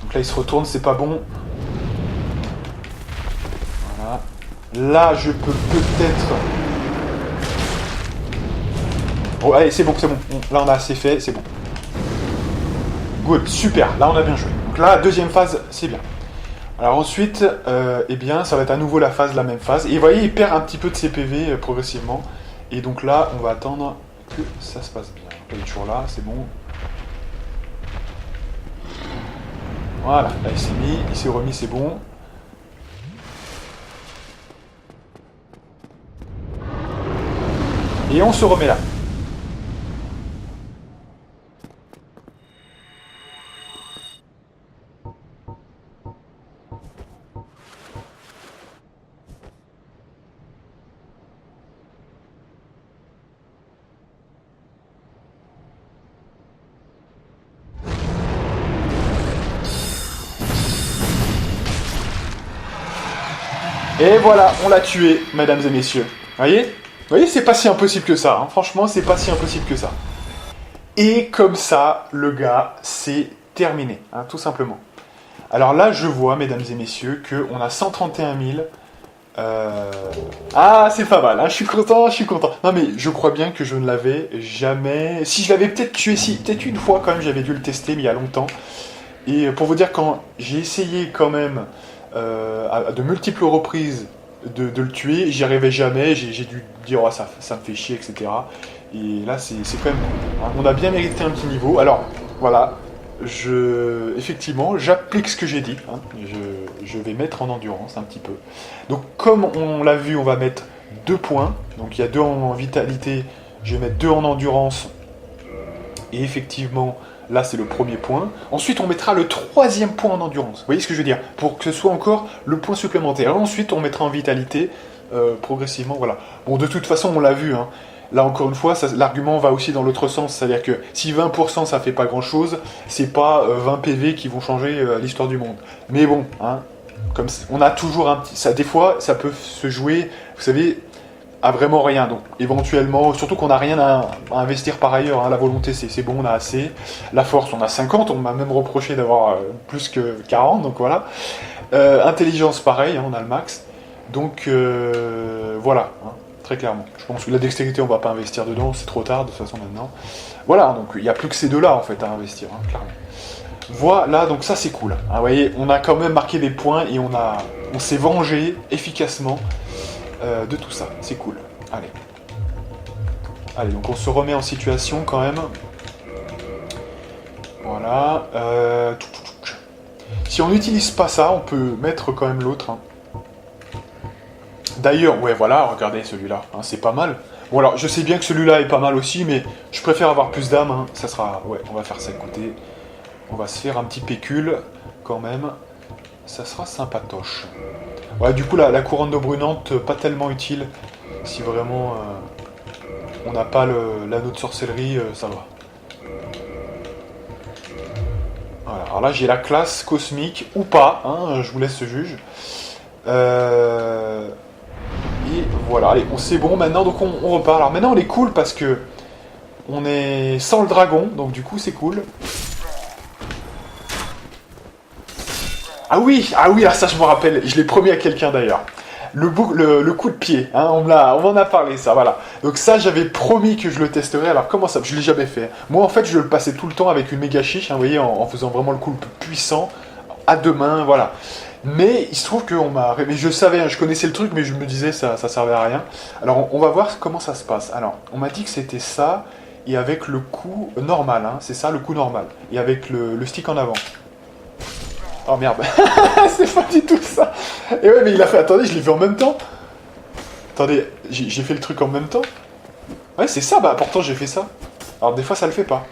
Donc là il se retourne, c'est pas bon. Voilà. Là je peux peut-être... Oh, allez, c'est bon. Là, on a assez fait, c'est bon. Good, super. Là, on a bien joué. Donc là, deuxième phase, c'est bien. Alors ensuite, eh bien, ça va être à nouveau la même phase. Et vous voyez, il perd un petit peu de ses PV progressivement. Et donc là, on va attendre que ça se passe bien. Donc, il est toujours là, c'est bon. Voilà, là, il s'est remis, c'est bon. Et on se remet là. Et voilà, on l'a tué, mesdames et messieurs. Vous voyez, c'est pas si impossible que ça. Hein. Franchement, c'est pas si impossible que ça. Et comme ça, le gars, c'est terminé, hein, tout simplement. Alors là, je vois, mesdames et messieurs, qu'on a 131 000. Ah, c'est pas mal, hein, je suis content. Non mais, je crois bien que je ne l'avais jamais... Si, je l'avais peut-être tué, peut-être une fois quand même, j'avais dû le tester, mais il y a longtemps. Et pour vous dire, quand j'ai essayé quand même... à de multiples reprises de le tuer, j'y arrivais jamais, j'ai dû dire oh, ça me fait chier, etc. Et là c'est quand même cool. On a bien mérité un petit niveau. Alors voilà, effectivement, j'applique ce que j'ai dit. Hein. Je vais mettre en endurance un petit peu. Donc, comme on l'a vu, on va mettre 2 points. Donc, il y a 2 en vitalité. Je vais mettre 2 en endurance. Et effectivement, là, c'est le premier point. Ensuite, on mettra le 3e point en endurance. Vous voyez ce que je veux dire? Pour que ce soit encore le point supplémentaire. Et ensuite, on mettra en vitalité progressivement. Voilà. Bon, de toute façon, on l'a vu. Hein. Là, encore une fois, l'argument va aussi dans l'autre sens. C'est-à-dire que si 20% ça fait pas grand-chose, c'est pas 20 PV qui vont changer l'histoire du monde. Mais bon, hein, comme on a toujours un petit... des fois, ça peut se jouer, vous savez, à vraiment rien. Donc, éventuellement, surtout qu'on n'a rien à investir par ailleurs. Hein, la volonté, c'est bon, on a assez. La force, on a 50. On m'a même reproché d'avoir plus que 40. Donc voilà. Intelligence, pareil, hein, on a le max. Donc, voilà. Hein. Très clairement. Je pense que la dextérité, on va pas investir dedans, c'est trop tard de toute façon maintenant. Voilà, donc il n'y a plus que ces deux-là en fait à investir, hein, clairement. Voilà, donc ça c'est cool. Hein, vous voyez, on a quand même marqué des points et on s'est vengé efficacement de tout ça. C'est cool. Allez. Allez, donc on se remet en situation quand même. Voilà. Si on n'utilise pas ça, on peut mettre quand même l'autre. Hein. D'ailleurs, ouais, voilà, regardez celui-là, hein, c'est pas mal. Bon, alors, je sais bien que celui-là est pas mal aussi, mais je préfère avoir plus d'âme. Hein. Ça sera... Ouais, on va faire ça, écoutez. On va se faire un petit pécule, quand même. Ça sera sympatoche. Ouais, du coup, la couronne d'eau brunante, pas tellement utile. Si vraiment on n'a pas l'anneau de sorcellerie, ça va. Voilà, alors là, j'ai la classe cosmique, ou pas, hein, je vous laisse ce juge. Et voilà, allez, c'est bon maintenant, donc on repart. Alors maintenant on est cool parce que on est sans le dragon, donc du coup c'est cool. Ah oui, alors ça je me rappelle, je l'ai promis à quelqu'un d'ailleurs. Le coup de pied, hein, on m'en a parlé ça, voilà. Donc ça j'avais promis que je le testerais, alors comment ça? Je l'ai jamais fait. Moi en fait je le passais tout le temps avec une méga chiche, hein, vous voyez, en faisant vraiment le coup le plus puissant, à 2 mains, voilà. Mais il se trouve que mais je savais, hein, je connaissais le truc, mais je me disais ça servait à rien. Alors on va voir comment ça se passe. Alors on m'a dit que c'était ça, et avec le coup normal, hein, c'est ça le coup normal. Et avec le stick en avant. Oh merde, c'est pas du tout ça. Et ouais, mais il a fait, attendez, je l'ai fait en même temps. Attendez, j'ai fait le truc en même temps. Ouais, c'est ça, bah pourtant j'ai fait ça. Alors des fois ça le fait pas.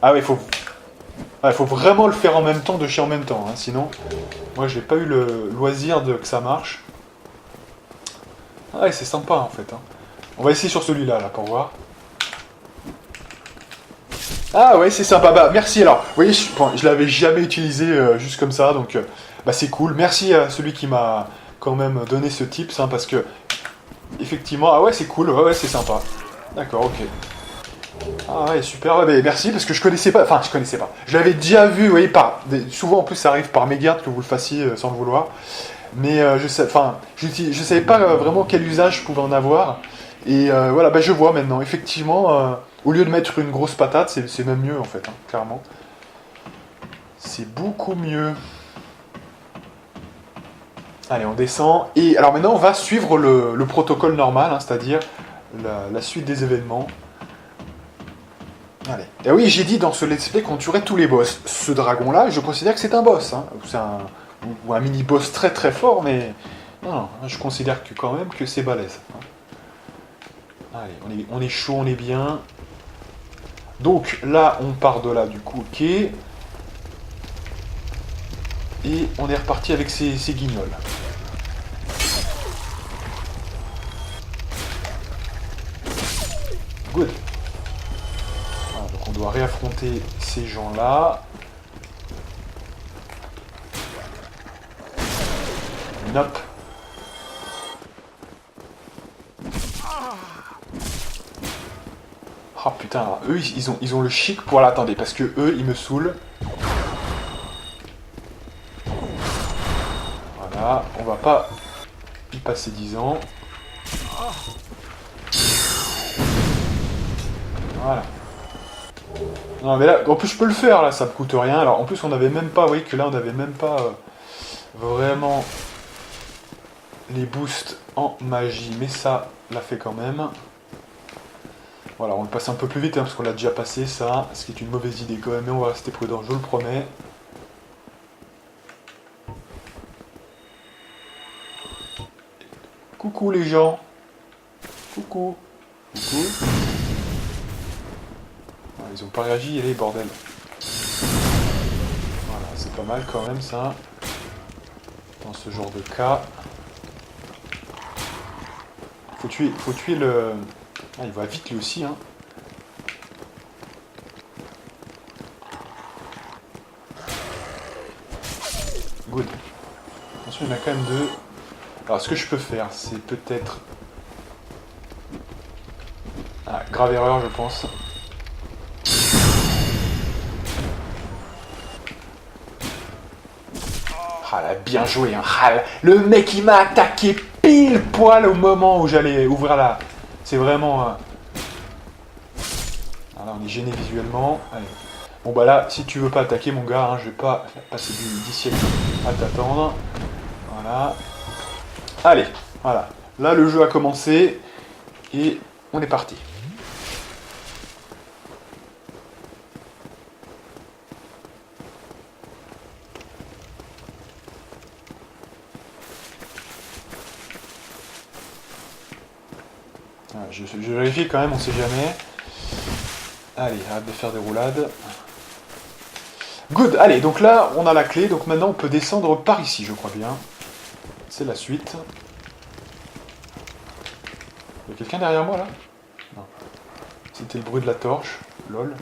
Ah ouais, faut vraiment le faire en même temps, de chier en même temps, hein, sinon... Moi, j'ai pas eu le loisir que ça marche. Ah ouais, c'est sympa, en fait. Hein. On va essayer sur celui-là, là, pour voir. Ah ouais, c'est sympa. Bah, merci, alors. Vous voyez, je l'avais jamais utilisé juste comme ça, donc... bah, c'est cool. Merci à celui qui m'a quand même donné ce tips, hein, parce que... Effectivement, ah ouais, c'est cool. Ouais, c'est sympa. D'accord, ok. Ah ouais, super, ouais, bah, merci, parce que je connaissais pas, enfin je connaissais pas. Je l'avais déjà vu, vous voyez, souvent en plus ça arrive par mégarde que vous le fassiez sans le vouloir. Mais je savais pas vraiment quel usage je pouvais en avoir. Et voilà, bah, je vois maintenant, effectivement, au lieu de mettre une grosse patate, c'est même mieux en fait, hein, clairement. C'est beaucoup mieux. Allez, on descend. Et alors maintenant, on va suivre le protocole normal, hein, c'est-à-dire la suite des événements. Allez. Et oui, j'ai dit dans ce let's play qu'on tuerait tous les boss. Ce dragon-là, je considère que c'est un boss. Hein. C'est ou un mini-boss très très fort, mais... Non, je considère que quand même que c'est balèze. Hein. Allez, on est chaud, on est bien. Donc là, on part de là, du coup, ok. Et on est reparti avec ces guignols. Good. On doit réaffronter ces gens-là. Nope. Oh putain, alors, eux ils ont le chic pour l'attendre parce que eux ils me saoulent. Voilà, on va pas y passer 10 ans. Voilà. Non mais là, en plus je peux le faire là, ça me coûte rien. Alors en plus on avait même pas, vous voyez que là on avait même pas vraiment les boosts en magie, mais ça l'a fait quand même. Voilà, on le passe un peu plus vite, hein, parce qu'on l'a déjà passé, ça. Ce qui est une mauvaise idée quand même, mais on va rester prudent, je vous le promets. Coucou les gens. Coucou. Coucou. Ah, ils ont pas réagi, allez, bordel. Voilà, c'est pas mal quand même, ça. Dans ce genre de cas. Faut tuer le... Ah, il va vite lui aussi, hein. Good. Attention, il y en a quand même deux. Alors, ce que je peux faire, c'est peut-être... Ah, grave erreur, je pense. Ah là, bien joué, hein. Ah, le mec, il m'a attaqué pile poil au moment où j'allais ouvrir la... C'est vraiment... Ah, là, on est gêné visuellement. Allez. Bon, bah là, si tu veux pas attaquer, mon gars, hein, je vais pas passer 10 siècles à t'attendre. Voilà. Allez, voilà. Là, le jeu a commencé et on est parti. Voilà, je vérifie quand même, on sait jamais. Allez, arrête de faire des roulades. Good, allez, donc là, on a la clé, donc maintenant on peut descendre par ici, je crois bien. C'est la suite. Il y a quelqu'un derrière moi, là? Non. C'était le bruit de la torche, lol.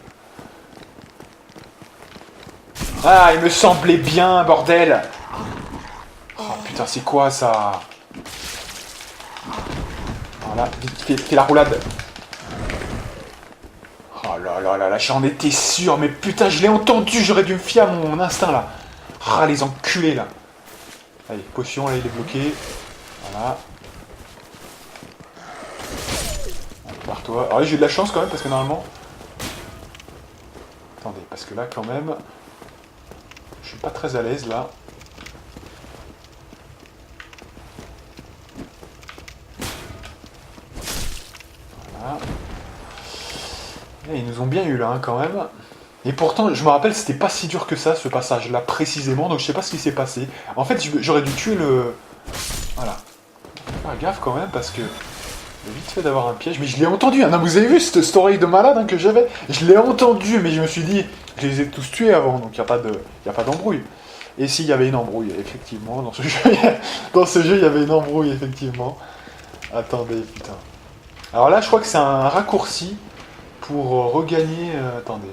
Ah, il me semblait bien, bordel! Oh putain, c'est quoi, ça? Voilà, vite, fais la roulade. Oh là là là là, j'en étais sûr, mais putain, je l'ai entendu, j'aurais dû me fier à mon instinct, là. Ah, les enculés, là. Allez, potion, là, il est bloqué. Voilà. Par toi. Alors là, j'ai eu de la chance quand même, parce que normalement... Attendez, parce que là, quand même... Je suis pas très à l'aise, là. Voilà. Et ils nous ont bien eu, là, hein, quand même. Et pourtant, je me rappelle, c'était pas si dur que ça, ce passage-là, précisément, donc je sais pas ce qui s'est passé. En fait, j'aurais dû tuer le... Voilà. Faut faire gaffe, quand même, parce que... Vite fait d'avoir un piège, mais je l'ai entendu, hein. Non, vous avez vu cette oreille de malade, hein, que j'avais? Je l'ai entendu, mais je me suis dit, je les ai tous tués avant, donc il n'y a pas d'embrouille. Et s'il y avait une embrouille, effectivement, dans ce jeu, il y avait une embrouille, effectivement. Attendez, putain. Alors là, je crois que c'est un raccourci pour regagner... attendez.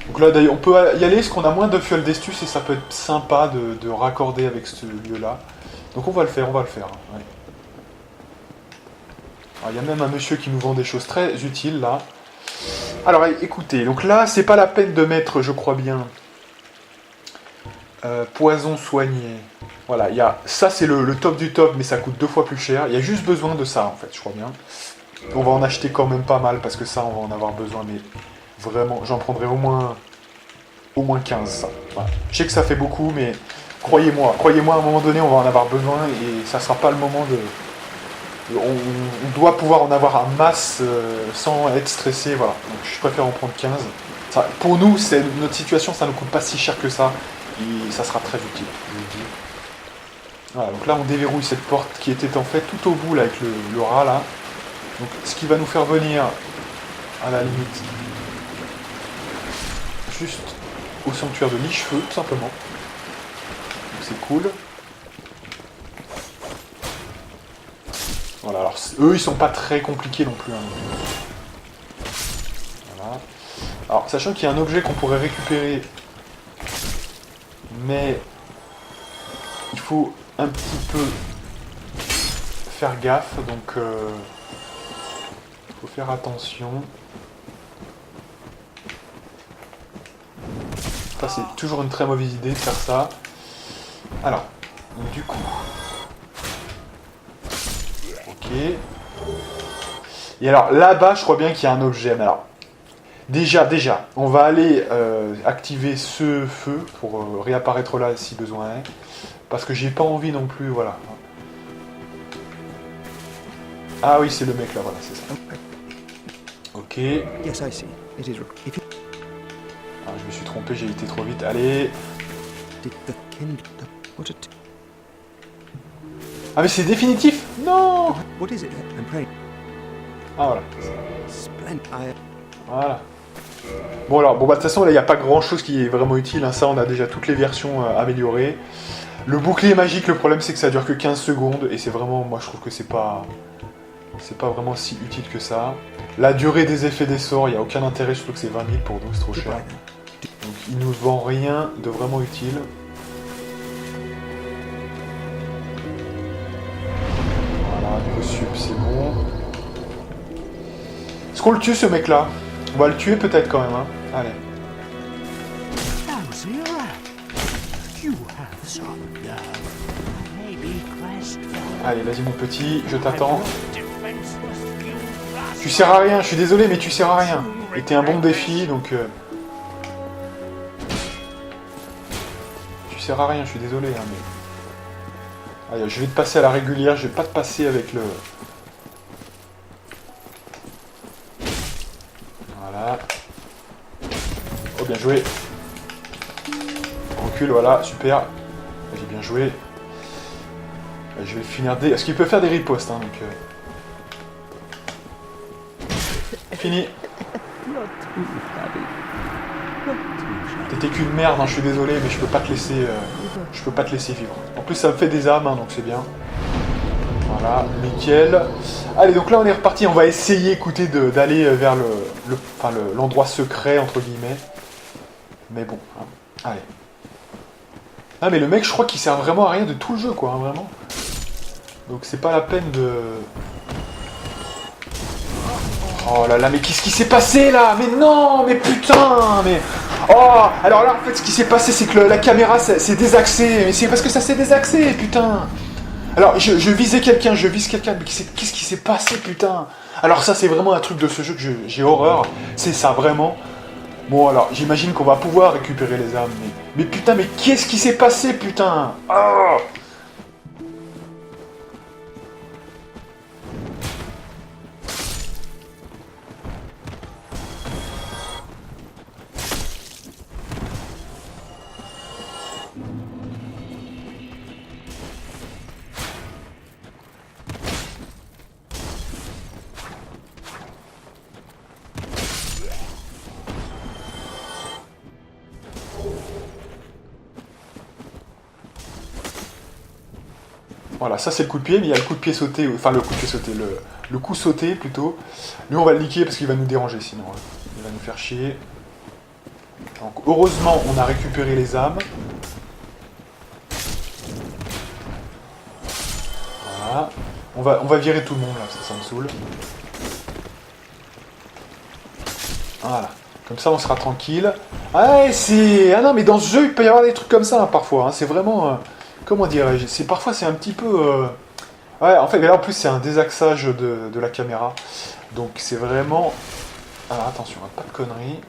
Donc là, d'ailleurs, on peut y aller, parce qu'on a moins de fuel d'estus, et ça peut être sympa de raccorder avec ce lieu-là. Donc on va le faire, Ouais. Alors, il y a même un monsieur qui nous vend des choses très utiles, là. Alors, écoutez, donc là, c'est pas la peine de mettre, je crois bien, poison soigné. Voilà, ça c'est le top du top, mais ça coûte 2 fois plus cher. Il y a juste besoin de ça, en fait, je crois bien. On va en acheter quand même pas mal, parce que ça, on va en avoir besoin, mais vraiment, j'en prendrai au moins 15, ça. Voilà. Je sais que ça fait beaucoup, mais croyez-moi, à un moment donné, on va en avoir besoin, et ça sera pas le moment de... On doit pouvoir en avoir en masse sans être stressé, voilà. Donc je préfère en prendre 15. Ça, pour nous, notre situation, ça ne coûte pas si cher que ça. Et ça sera très utile, je vous le dis. Voilà, donc là on déverrouille cette porte qui était en fait tout au bout là, avec le rat là. Donc ce qui va nous faire venir à la limite juste au sanctuaire de Lichefeu, tout simplement. Donc c'est cool. Voilà, alors eux ils sont pas très compliqués non plus. Hein. Voilà. Alors sachant qu'il y a un objet qu'on pourrait récupérer, mais il faut un petit peu faire gaffe, donc faut faire attention. Ça c'est toujours une très mauvaise idée de faire ça. Alors, donc, du coup... Ok. Et alors là-bas, je crois bien qu'il y a un objet. Mais alors, déjà, on va aller activer ce feu pour réapparaître là si besoin est. Parce que j'ai pas envie non plus, voilà. Ah oui, c'est le mec là, voilà, c'est ça. Ok. Yes, I see. It is. If you Ah, je me suis trompé, j'ai été trop vite. Allez. did the kind. What a. Ah mais c'est définitif. Non. What is it? I'm praying. Ah voilà. Splendid. Voilà. Bon alors, bon bah de toute façon là il n'y a pas grand chose qui est vraiment utile, hein. Ça on a déjà toutes les versions améliorées. Le bouclier magique, le problème c'est que ça dure que 15 secondes et c'est vraiment, moi je trouve que c'est pas vraiment si utile que ça. La durée des effets des sorts, il n'y a aucun intérêt, surtout que c'est 20 000 pour nous, c'est trop cher. Donc il nous vend rien de vraiment utile. Voilà, niveau sup c'est bon. Est-ce qu'on le tue ce mec là? On va le tuer peut-être quand même, hein. Allez. Allez, vas-y mon petit, je t'attends. Tu sers à rien, je suis désolé, mais tu sers à rien. Et t'es un bon défi, donc... Tu sers à rien, je suis désolé, hein, mais... Allez, je vais te passer à la régulière, je vais pas te passer avec le... Voilà. Oh, bien joué. Recule, voilà, super. Vas-y, bien joué. Je vais finir des... Est-ce qu'il peut faire des ripostes, hein, donc... Fini. T'étais qu'une merde, hein, je suis désolé, mais je peux pas te laisser... je peux pas te laisser vivre. En plus, ça me fait des âmes, hein, donc c'est bien. Voilà, nickel. Allez, donc là, on est reparti. On va essayer, écoutez, d'aller vers l'endroit secret, entre guillemets. Mais bon, hein. Allez. Ah, mais le mec, je crois qu'il sert vraiment à rien de tout le jeu, quoi, hein, vraiment. Donc c'est pas la peine de... Oh là là, mais qu'est-ce qui s'est passé là? Mais non, mais putain, mais... Oh, alors là, en fait, ce qui s'est passé, c'est que la caméra s'est désaxée. Mais c'est parce que ça s'est désaxé, putain. Alors, je visais quelqu'un, mais qu'est-ce qui s'est passé, putain? Alors ça, c'est vraiment un truc de ce jeu que j'ai horreur. C'est ça, vraiment. Bon, alors, j'imagine qu'on va pouvoir récupérer les âmes, mais putain, mais qu'est-ce qui s'est passé, putain? Oh. Voilà, ça c'est le coup de pied, mais il y a le coup de pied sauté, enfin le coup de pied sauté, le coup sauté plutôt. Lui on va le niquer parce qu'il va nous déranger sinon, hein. Il va nous faire chier. Donc heureusement on a récupéré les âmes. Voilà. On va virer tout le monde là, parce que ça me saoule. Voilà. Comme ça on sera tranquille. Ah, ah non mais dans ce jeu il peut y avoir des trucs comme ça hein, parfois, hein. C'est vraiment... comment dirais-je, parfois c'est un petit peu... Ouais, en fait, là en plus c'est un désaxage de la caméra. Donc c'est vraiment... Ah, attention, pas de conneries.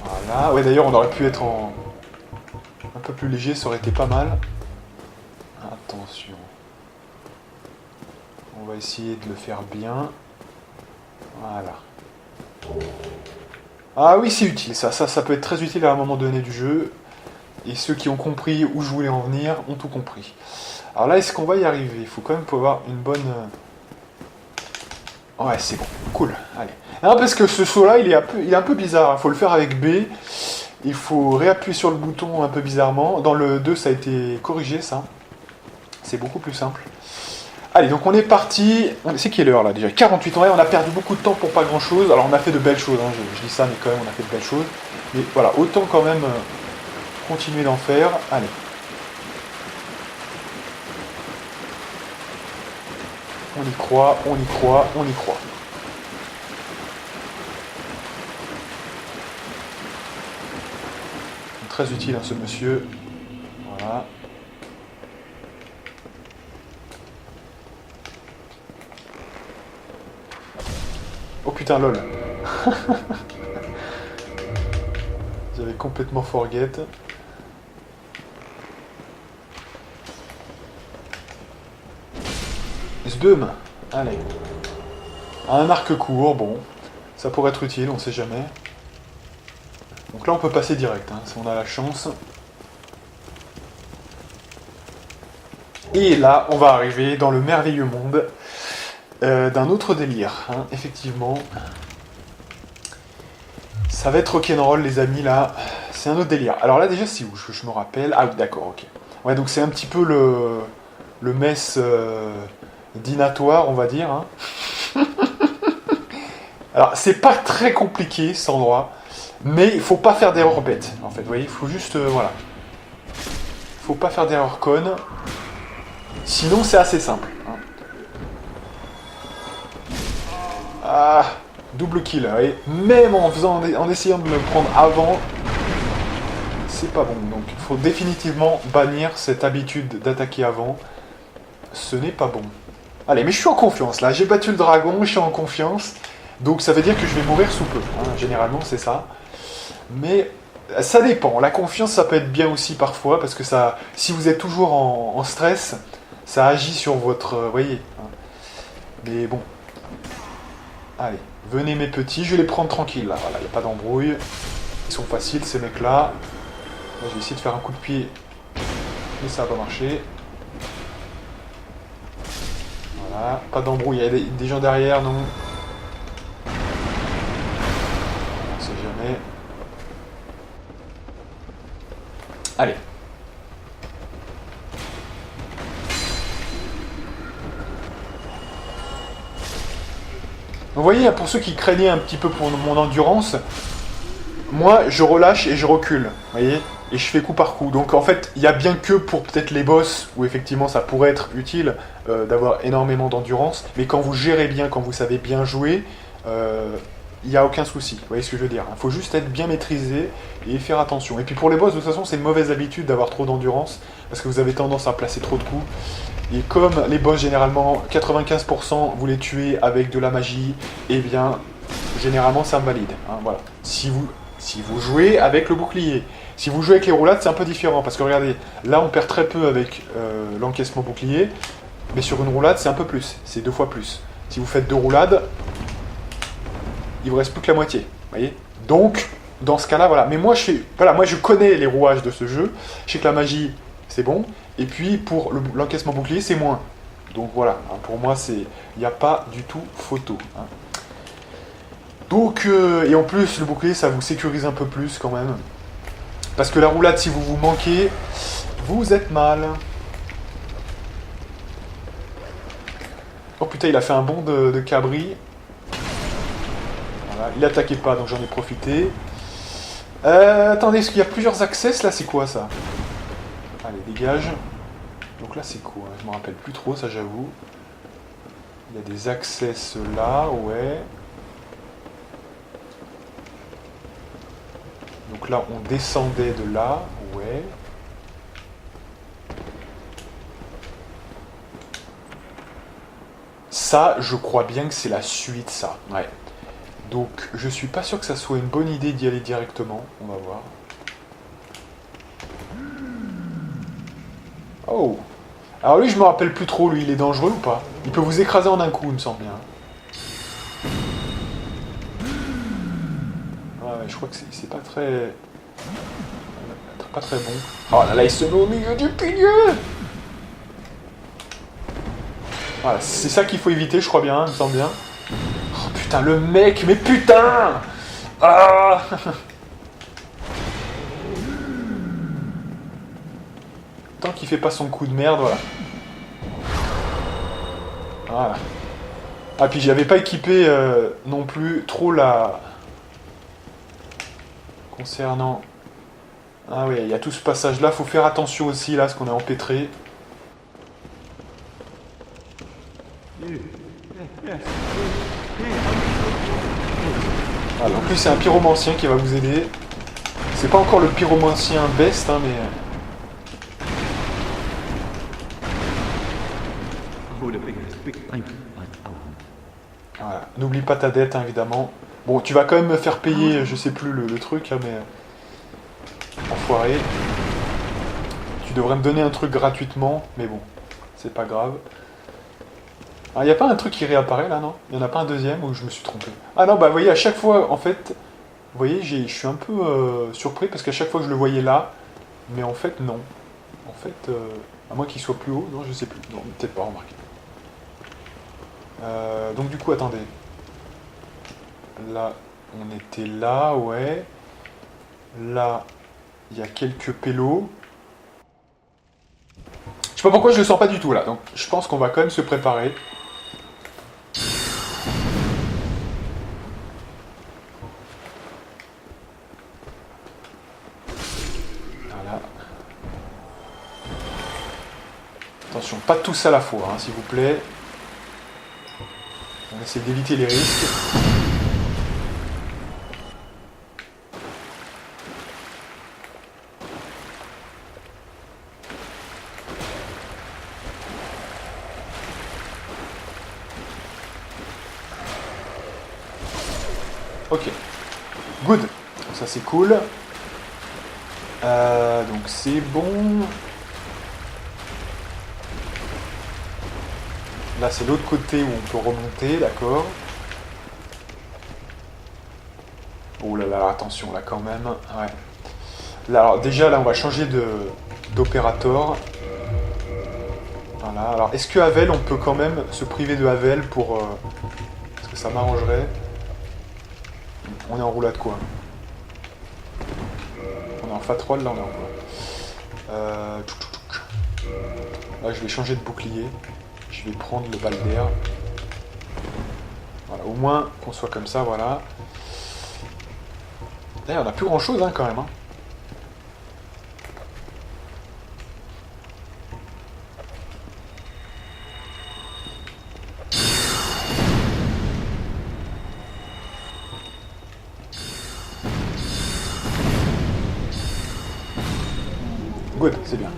Voilà, ouais d'ailleurs on aurait pu être un peu plus léger, ça aurait été pas mal. Attention. On va essayer de le faire bien. Voilà. Ah oui, c'est utile, ça peut être très utile à un moment donné du jeu. Et ceux qui ont compris où je voulais en venir ont tout compris. Alors là, est-ce qu'on va y arriver? Il faut quand même avoir une bonne... Ouais, c'est bon. Cool. Allez. Non, parce que ce saut-là, il est un peu bizarre. Il faut le faire avec B. Il faut réappuyer sur le bouton un peu bizarrement. Dans le 2, ça a été corrigé, ça. C'est beaucoup plus simple. Allez, donc on est parti. C'est quelle heure, là, déjà? 48 ans. On a perdu beaucoup de temps pour pas grand-chose. Alors, on a fait de belles choses. Hein. Je dis ça, mais quand même, on a fait de belles choses. Mais voilà, autant quand même... continuer d'en faire. Allez. On y croit, on y croit, on y croit. Très utile, hein, ce monsieur. Voilà. Oh putain, lol. J'avais complètement forget. Zbum. Allez. Un arc court, bon. Ça pourrait être utile, on sait jamais. Donc là, on peut passer direct, hein, si on a la chance. Et là, on va arriver dans le merveilleux monde d'un autre délire, hein, effectivement. Ça va être rock'n'roll, les amis, là. C'est un autre délire. Alors là, déjà, c'est où je me rappelle. Ah oui, d'accord, ok. Ouais, donc c'est un petit peu le mess dînatoire, on va dire. Hein. Alors, c'est pas très compliqué, cet endroit. Mais il faut pas faire d'erreur bête, en fait. Vous voyez, il faut juste... voilà. Faut pas faire d'erreur conne. Sinon, c'est assez simple. Hein. Ah, double kill, vous voyez. Même en essayant de me prendre avant, c'est pas bon. Donc, il faut définitivement bannir cette habitude d'attaquer avant. Ce n'est pas bon. Allez, mais je suis en confiance, là. J'ai battu le dragon, je suis en confiance. Donc, ça veut dire que je vais mourir sous peu. Hein. Généralement, c'est ça. Mais ça dépend. La confiance, ça peut être bien aussi parfois, parce que ça, si vous êtes toujours en stress, ça agit sur votre... voyez. Hein. Mais bon. Allez, venez mes petits, je vais les prendre tranquilles, là. Voilà, il n'y a pas d'embrouille. Ils sont faciles, ces mecs-là. Là, je vais essayer de faire un coup de pied. Mais ça va pas marcher. Voilà, pas d'embrouille. Il y a des gens derrière, non. On sait jamais. Allez. Vous voyez, pour ceux qui craignaient un petit peu pour mon endurance, moi, je relâche et je recule, vous voyez, et je fais coup par coup. Donc en fait, il n'y a bien que pour peut-être les boss, où effectivement ça pourrait être utile d'avoir énormément d'endurance, mais quand vous gérez bien, quand vous savez bien jouer, il n'y a aucun souci, vous voyez ce que je veux dire. Il faut juste être bien maîtrisé et faire attention. Et puis pour les boss, de toute façon, c'est une mauvaise habitude d'avoir trop d'endurance, parce que vous avez tendance à placer trop de coups. Et comme les boss, généralement, 95% vous les tuez avec de la magie, eh bien, généralement, ça invalide. Hein, voilà. Si vous jouez avec le bouclier, si vous jouez avec les roulades, c'est un peu différent. Parce que regardez, là, on perd très peu avec l'encaissement bouclier, mais sur une roulade, c'est un peu plus. C'est 2 fois plus. Si vous faites 2 roulades, il vous reste plus que la moitié. Voyez. Donc, dans ce cas-là, voilà. Mais moi, moi, je connais les rouages de ce jeu. Je sais que la magie, c'est bon. Et puis, pour l'encaissement bouclier, c'est moins. Donc voilà, hein, pour moi, il n'y a pas du tout photo. Hein. Donc, et en plus, le bouclier, ça vous sécurise un peu plus quand même. Parce que la roulade, si vous manquez, vous êtes mal. Oh putain, il a fait un bond de cabri. Voilà, il n'attaquait pas, donc j'en ai profité. Attendez, est-ce qu'il y a plusieurs accès là? C'est quoi ça? Allez, dégage. Donc là, c'est quoi? Je me rappelle plus trop, ça j'avoue. Il y a des accès là, ouais. Donc là, on descendait de là, ouais. Ça, je crois bien que c'est la suite, ça. Ouais. Donc, je suis pas sûr que ça soit une bonne idée d'y aller directement. On va voir. Oh! Alors lui, je me rappelle plus trop, lui, il est dangereux ou pas? Il peut vous écraser en un coup, il me semble bien. Ouais, je crois que c'est pas très... pas très bon. Oh là là, il se met au milieu du pilier! Voilà, c'est ça qu'il faut éviter, je crois bien, il me semble bien. Oh putain, le mec, mais putain! Ah! Tant qu'il fait pas son coup de merde, voilà. Voilà. Ah, puis j'avais pas équipé non plus trop la... Concernant... Ah oui, il y a tout ce passage-là, faut faire attention aussi, là, parce qu'on est empêtré. Voilà, en plus, c'est un pyromancien qui va vous aider. C'est pas encore le pyromancien best, hein, mais... Voilà. N'oublie pas ta dette, hein, évidemment. Bon, tu vas quand même me faire payer, je sais plus le truc, hein, mais... Enfoiré. Tu devrais me donner un truc gratuitement, mais bon, c'est pas grave. Ah, il n'y a pas un truc qui réapparaît là, non? Il n'y en a pas un deuxième où je me suis trompé? Ah non, bah vous voyez, à chaque fois, en fait, vous voyez, je suis un peu surpris parce qu'à chaque fois je le voyais là, mais en fait, non. En fait, à moins qu'il soit plus haut, non, je sais plus. Non, peut-être pas remarqué. Donc du coup, attendez. Là, on était là, ouais. Là, il y a quelques pélos. Je sais pas pourquoi je le sens pas du tout là, donc je pense qu'on va quand même se préparer. Voilà. Attention, pas tous à la fois, hein, s'il vous plaît. On essaie d'éviter les risques. Ok. Good. Ça c'est cool. Donc c'est bon. Là c'est l'autre côté où on peut remonter, d'accord. Oh là là, attention là quand même. Ouais. Là, alors déjà là on va changer d'opérateur. Voilà. Alors est-ce que Havel on peut quand même se priver de Havel pour... parce que ça m'arrangerait. On est en roulade quoi? On est en Fat-Roll, là on est en roulade. Là je vais changer de bouclier. Je vais prendre le bal d'air. Voilà, au moins qu'on soit comme ça, voilà. Là, on n'a plus grand chose hein, quand même. Hein. Good, c'est bien.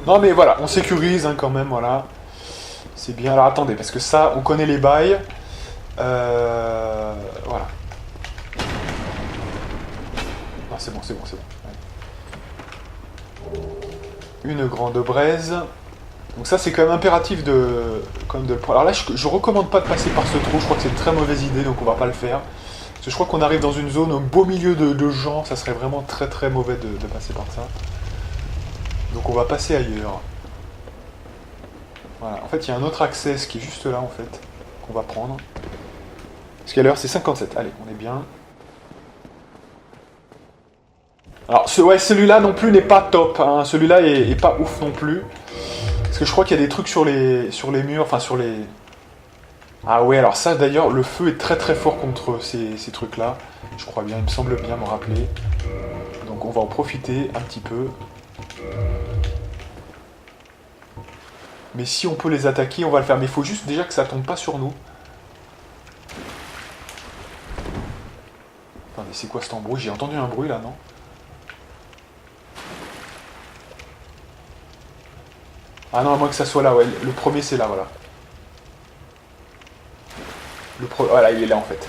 Non mais voilà, on sécurise hein, quand même, voilà. C'est bien. Alors attendez, parce que ça, on connaît les bails. Voilà. Non, c'est bon, c'est bon, c'est bon. Ouais. Une grande braise. Donc ça, c'est quand même impératif quand même de le prendre. Alors là, je recommande pas de passer par ce trou. Je crois que c'est une très mauvaise idée, donc on va pas le faire. Parce que je crois qu'on arrive dans une zone au beau milieu de gens. Ça serait vraiment très très mauvais de passer par ça. Donc on va passer ailleurs. Voilà. En fait, il y a un autre access qui est juste là, en fait, qu'on va prendre. Parce qu'à l'heure, c'est 57. Allez, on est bien. Alors, ouais, celui-là non plus n'est pas top. Hein. Celui-là est pas ouf non plus. Parce que je crois qu'il y a des trucs sur les murs, enfin sur les... Ah ouais, alors ça d'ailleurs, le feu est très très fort contre ces trucs-là. Je crois bien, il me semble bien me rappeler. Donc on va en profiter un petit peu. Mais si on peut les attaquer, on va le faire. Mais il faut juste déjà que ça tombe pas sur nous. Attendez, c'est quoi cet embrouille? J'ai entendu un bruit là, non? Ah non, à moins que ça soit là, ouais. Le premier c'est là, voilà. Voilà, il est là en fait.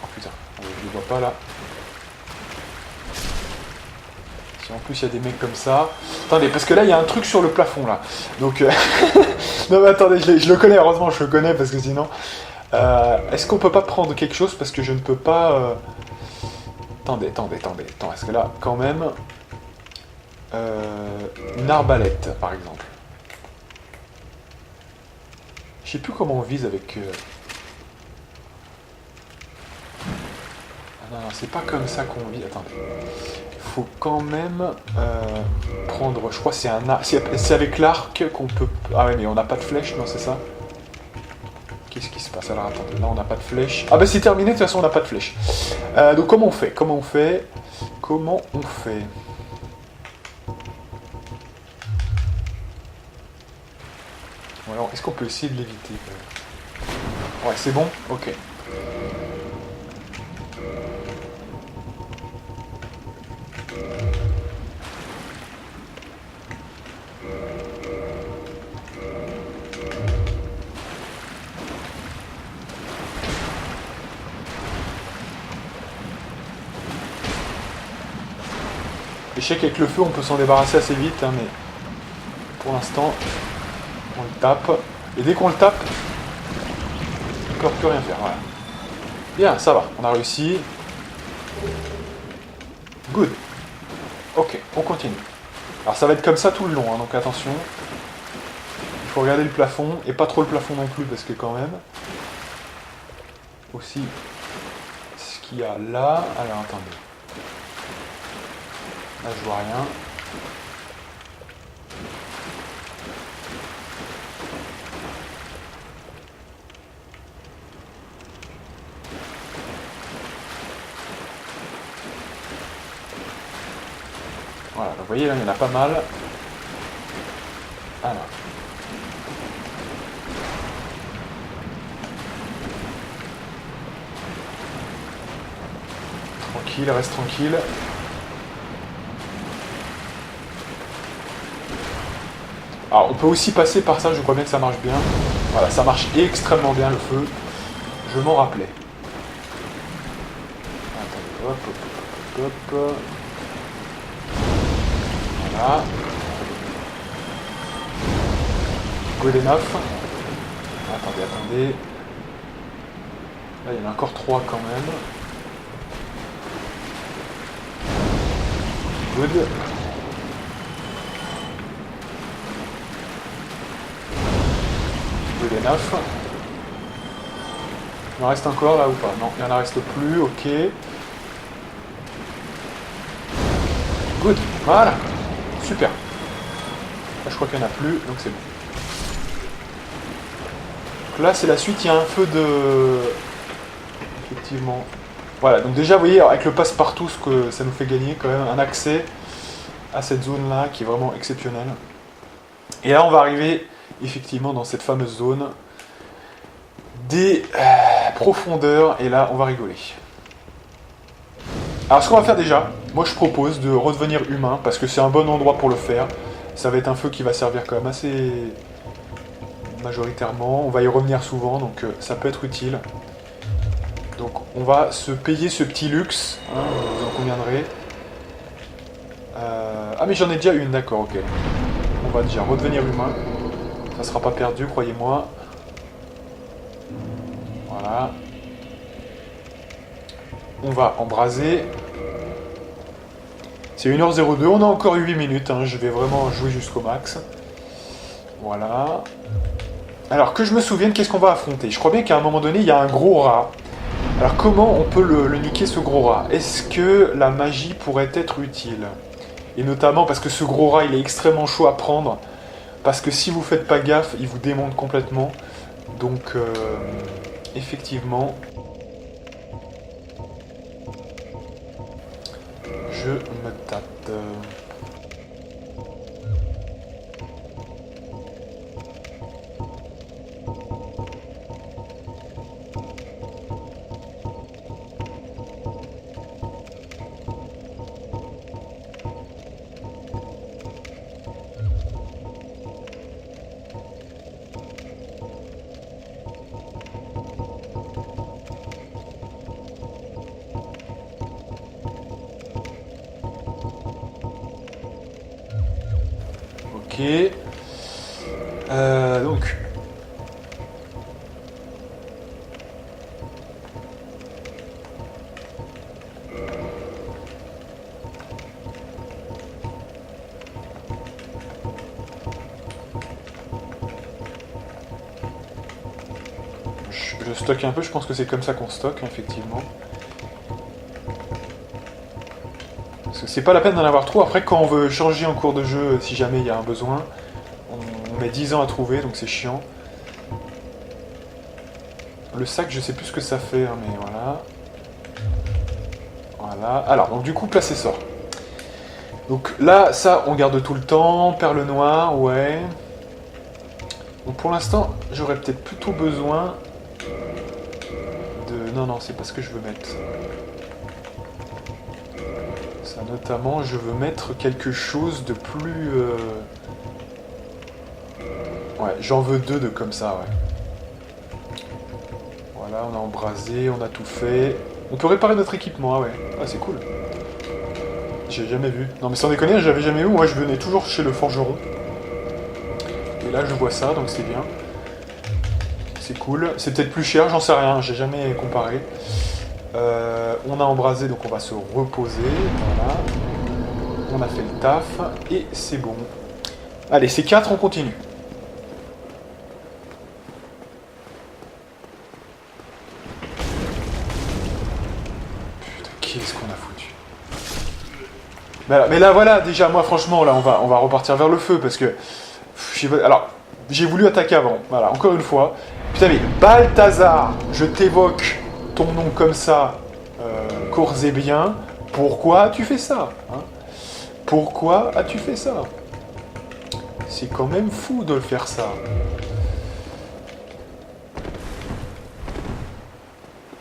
Oh putain, je le vois pas là. Si en plus il y a des mecs comme ça. Attendez, parce que là il y a un truc sur le plafond là. Donc. Non mais attendez, je le connais, heureusement je le connais parce que sinon. Est-ce qu'on peut pas prendre quelque chose parce que je ne peux pas. Attendez, parce que là, quand même. Une arbalète, par exemple. Je sais plus comment on vise avec... Ah non, c'est pas comme ça qu'on vise. Attendez. Il faut quand même prendre... Je crois que c'est un arc. C'est avec l'arc qu'on peut... Ah ouais, mais on n'a pas de flèche, non, c'est ça? Qu'est-ce qui se passe? Alors attendez, là on n'a pas de flèche. Ah bah c'est terminé, de toute façon on n'a pas de flèche. Donc comment on fait? Bon, alors, est-ce qu'on peut essayer de l'éviter? Ouais, c'est bon? Ok. Je sais qu'avec le feu on peut s'en débarrasser assez vite, hein, mais... Pour l'instant, on le tape. Et dès qu'on le tape, on ne peut plus rien faire. Voilà. Bien, ça va, on a réussi. Good. Ok, on continue. Alors ça va être comme ça tout le long, hein, donc attention. Il faut regarder le plafond, et pas trop le plafond non plus, parce que quand même... Aussi, ce qu'il y a là... Alors attendez. Là je vois rien. Voilà, vous voyez là, il y en a pas mal. Alors. Tranquille, reste tranquille. Alors, on peut aussi passer par ça, je crois bien que ça marche bien. Voilà, ça marche extrêmement bien le feu. Je m'en rappelais. Attendez, hop, hop, hop, hop. Voilà. Good enough. Attendez, attendez. Là, il y en a encore 3 quand même. Good. Good enough. Il en reste encore là ou pas? Non, il en reste plus, ok. Good, voilà. Super. Là, je crois qu'il n'y en a plus, donc c'est bon. Donc là, c'est la suite, il y a un feu de... Effectivement. Voilà, donc déjà, vous voyez, avec le passe-partout, ce que ça nous fait gagner quand même un accès à cette zone-là qui est vraiment exceptionnelle. Et là, on va arriver effectivement dans cette fameuse zone des profondeurs, et là, on va rigoler. Alors, ce qu'on va faire déjà, moi je propose de redevenir humain, parce que c'est un bon endroit pour le faire. Ça va être un feu qui va servir quand même assez majoritairement. On va y revenir souvent, donc ça peut être utile. Donc on va se payer ce petit luxe, hein, vous en conviendrez. Ah mais j'en ai déjà une, d'accord, ok. On va déjà redevenir humain. Ça sera pas perdu, croyez-moi. Voilà. On va embraser. C'est 1h02, on a encore 8 minutes, hein, je vais vraiment jouer jusqu'au max. Voilà. Alors que je me souvienne, qu'est-ce qu'on va affronter? Je crois bien qu'à un moment donné, il y a un gros rat. Alors comment on peut le niquer, ce gros rat? Est-ce que la magie pourrait être utile? Et notamment parce que ce gros rat, il est extrêmement chaud à prendre. Parce que si vous faites pas gaffe, il vous démonte complètement. Donc, effectivement... Je me tâte. Ok. Donc. Je stocke un peu, je pense que c'est comme ça qu'on stocke, effectivement. Parce que c'est pas la peine d'en avoir trop. Après, quand on veut changer en cours de jeu, si jamais il y a un besoin, on met 10 ans à trouver, donc c'est chiant. Le sac, je sais plus ce que ça fait, hein, mais voilà. Voilà. Alors, donc du coup, placer sort. Donc là, ça, on garde tout le temps. Perle noire, ouais. Donc pour l'instant, j'aurais peut-être plutôt besoin de... Non, non, c'est pas ce que je veux mettre. Ça, notamment, je veux mettre quelque chose de plus... Ouais, j'en veux 2 de comme ça, ouais. Voilà, on a embrasé, on a tout fait. On peut réparer notre équipement, ah ouais. Ah, c'est cool. J'ai jamais vu. Non mais sans déconner, j'avais jamais vu. Moi, je venais toujours chez le forgeron. Et là je vois ça, donc c'est bien. C'est cool. C'est peut-être plus cher, j'en sais rien, j'ai jamais comparé. On a embrasé, donc on va se reposer. Voilà. On a fait le taf, et c'est bon. Allez, c'est 4, on continue. Putain, qu'est-ce qu'on a foutu. Mais là, voilà, déjà, moi, franchement, là, on va repartir vers le feu, parce que... Alors, j'ai voulu attaquer avant, voilà, encore une fois. Putain, mais Balthazar, je t'évoque ton nom comme ça, corps et bien. Pourquoi as-tu fait ça, hein? Pourquoi as-tu fait ça? C'est quand même fou de le faire ça.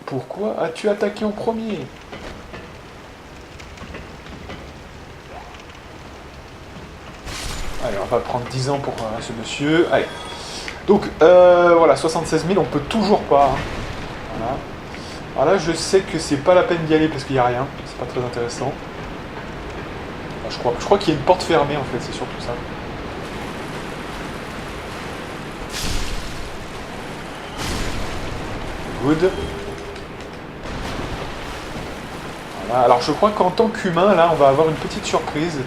Pourquoi as-tu attaqué en premier? Allez, on va prendre 10 ans pour ce monsieur. Allez. Donc, voilà, 76 000, on peut toujours pas. Hein. Voilà. Alors là, je sais que c'est pas la peine d'y aller parce qu'il n'y a rien. C'est pas très intéressant. Enfin, je crois qu'il y a une porte fermée, en fait, c'est surtout ça. Good. Voilà. Alors, je crois qu'en tant qu'humain, là, on va avoir une petite surprise.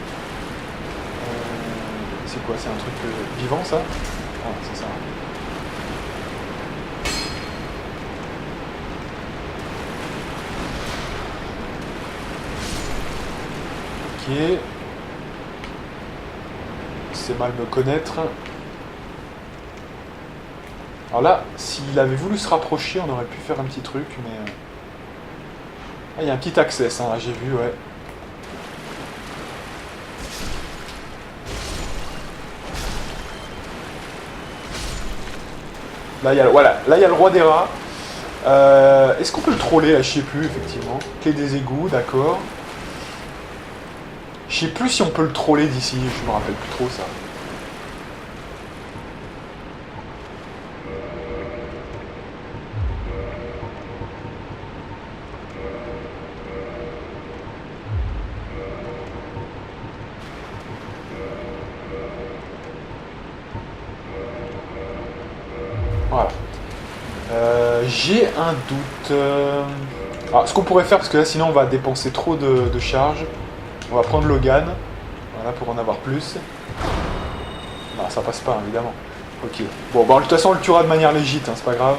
C'est quoi? C'est un truc vivant, ça? Ah, c'est ça. Ok. C'est mal me connaître. Alors là, s'il avait voulu se rapprocher, on aurait pu faire un petit truc, mais... Ah, il y a un petit access, hein, là, j'ai vu, ouais. Là, il y a, voilà, là, il y a le roi des rats. Est-ce qu'on peut le troller, là? Je sais plus, effectivement. Clé des égouts, d'accord. Je sais plus si on peut le troller d'ici, je me rappelle plus trop, ça. Voilà. J'ai un doute. Alors, ce qu'on pourrait faire, parce que là, sinon, on va dépenser trop de charge. On va prendre Logan. Voilà, pour en avoir plus. Non, ça passe pas, évidemment. Ok. Bon, bah, de toute façon, on le tuera de manière légite, hein, c'est pas grave.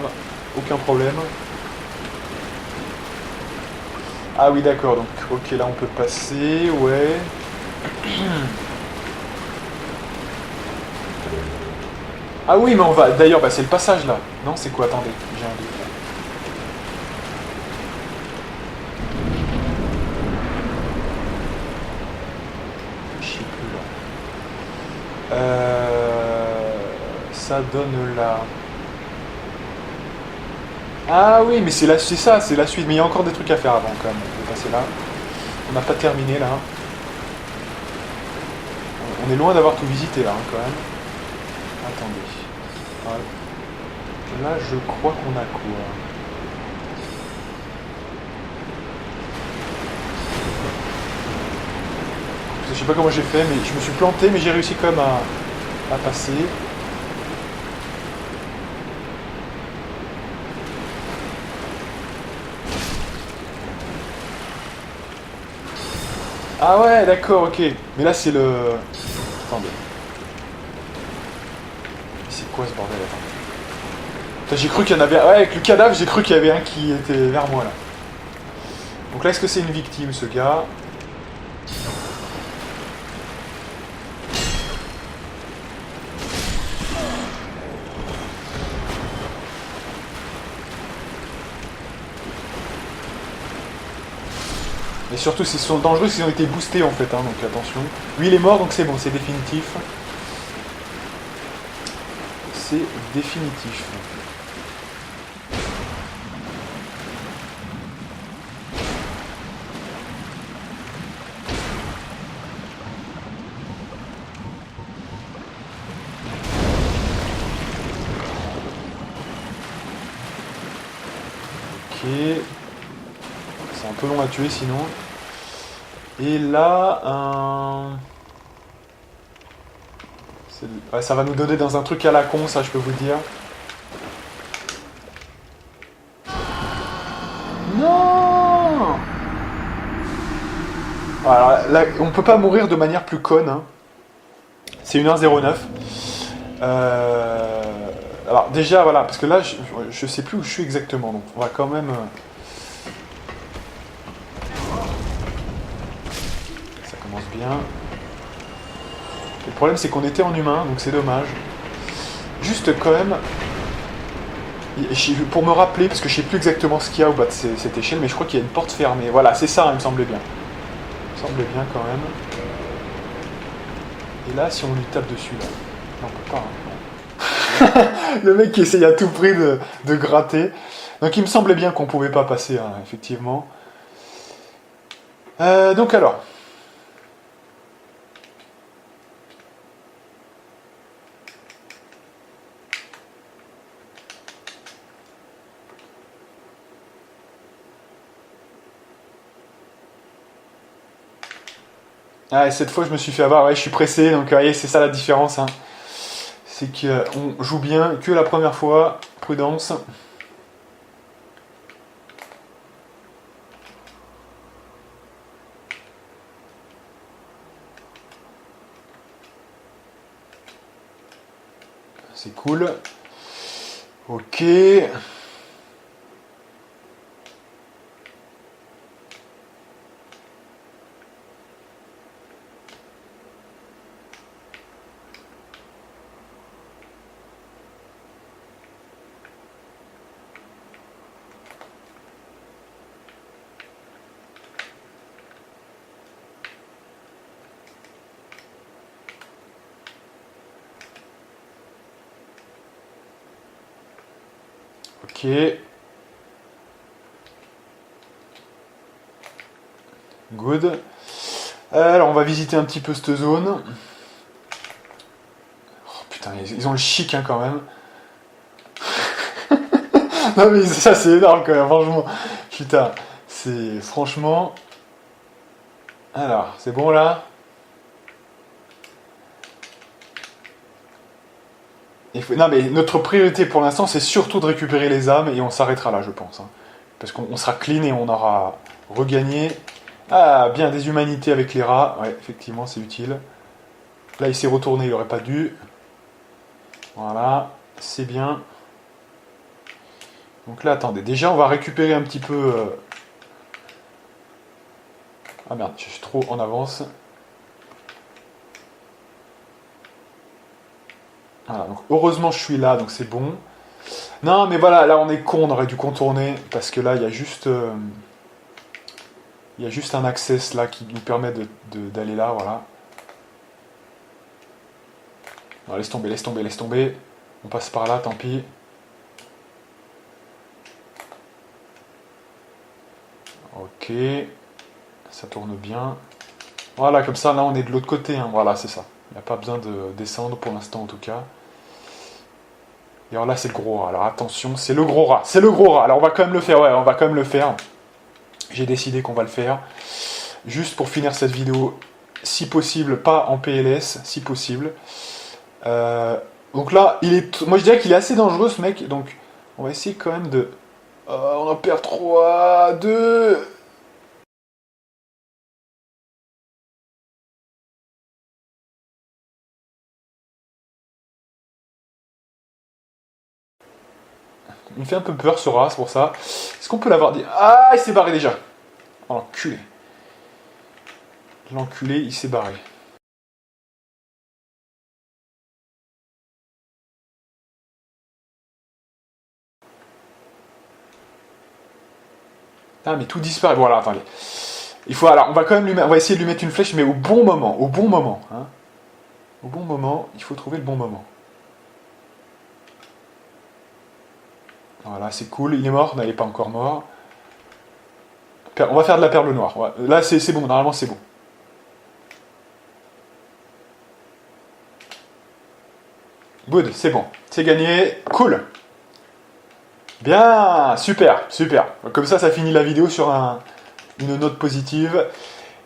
Aucun problème. Ah oui, d'accord. Donc, ok, là, on peut passer. Ouais. Ah oui, mais on va... D'ailleurs, bah, c'est le passage, là. Non, c'est quoi? Attendez, j'ai un doute. Je sais plus, là. Ça donne là... Ah oui, mais c'est ça, c'est la suite. Mais il y a encore des trucs à faire avant, quand même. On peut passer là. On n'a pas terminé, là. On est loin d'avoir tout visité, là, hein, quand même. Attendez. Ouais. Là, je crois qu'on a quoi? Je sais pas comment j'ai fait, mais je me suis planté, mais j'ai réussi quand même à passer. Ah ouais, d'accord, ok. Mais là, c'est le... Attendez. C'est quoi ce bordel? Attends. J'ai cru qu'il y en avait... Ouais, avec le cadavre, j'ai cru qu'il y avait un qui était vers moi, là. Donc là, est-ce que c'est une victime, ce gars? Et surtout, s'ils sont dangereux, s'ils ont été boostés, en fait, hein, donc attention. Lui, il est mort, donc c'est bon, c'est définitif. C'est définitif. Ok. C'est un peu long à tuer sinon. Et là, un... Ouais, ça va nous donner dans un truc à la con, ça, je peux vous dire. Non! Alors là, on peut pas mourir de manière plus conne. Hein. C'est une 1,09. Alors déjà, voilà, parce que là, je sais plus où je suis exactement. Donc on va quand même... Ça commence bien. Le problème, c'est qu'on était en humain, donc c'est dommage. Juste quand même... Pour me rappeler, parce que je sais plus exactement ce qu'il y a au bas de cette échelle, mais je crois qu'il y a une porte fermée. Voilà, c'est ça, il me semblait bien. Il me semblait bien quand même. Et là, si on lui tape dessus, là... Non, on peut pas, hein. Le mec qui essaye à tout prix de gratter. Donc il me semblait bien qu'on pouvait pas passer, hein, effectivement. Donc alors... Ah, et cette fois, je me suis fait avoir. Ouais, je suis pressé, donc voyez, c'est ça la différence. Hein. C'est qu'on joue bien que la première fois. Prudence. C'est cool. Ok. Ok. Good. Alors, on va visiter un petit peu cette zone. Oh, putain, ils ont le chic, hein, quand même. Non, mais ça, c'est énorme, quand même, franchement. Putain, c'est... Franchement... Alors, c'est bon, là? Non, mais notre priorité, pour l'instant, c'est surtout de récupérer les âmes, et on s'arrêtera là, je pense. Hein. Parce qu'on sera clean et on aura regagné... Ah, bien, des humanités avec les rats. Ouais, effectivement, c'est utile. Là, il s'est retourné, il aurait pas dû. Voilà, c'est bien. Donc là, attendez. Déjà, on va récupérer un petit peu... Ah merde, je suis trop en avance. Voilà, donc heureusement, je suis là, donc c'est bon. Non, mais voilà, là, on est con, on aurait dû contourner. Parce que là, il y a juste... Il y a juste un access là qui nous permet d'aller là, voilà. Non, laisse tomber, laisse tomber, laisse tomber. On passe par là, tant pis. Ok. Ça tourne bien. Voilà, comme ça, là, on est de l'autre côté. Hein. Voilà, c'est ça. Il n'y a pas besoin de descendre pour l'instant, en tout cas. Et alors là, c'est le gros rat. Alors attention, c'est le gros rat. C'est le gros rat. Alors on va quand même le faire. Ouais, on va quand même le faire. J'ai décidé qu'on va le faire. Juste pour finir cette vidéo, si possible, pas en PLS, si possible. Donc là, moi je dirais qu'il est assez dangereux ce mec. Donc on va essayer quand même de... on en perd 3, 2... Il me fait un peu peur ce rat, c'est pour ça. Est-ce qu'on peut l'avoir dit... Ah, il s'est barré déjà. Oh, l'enculé. L'enculé, il s'est barré. Ah, mais tout disparaît. Voilà, attendez. Il faut, alors, on va quand même on va essayer de lui mettre une flèche, mais au bon moment. Au bon moment. Hein. Au bon moment, il faut trouver le bon moment. Voilà, c'est cool. Il est mort. Non, il n'est pas encore mort. On va faire de la perle noire. Ouais. Là, c'est bon. Normalement, c'est bon. Good, c'est bon. C'est gagné. Cool. Bien, super, super. Comme ça finit la vidéo sur une note positive.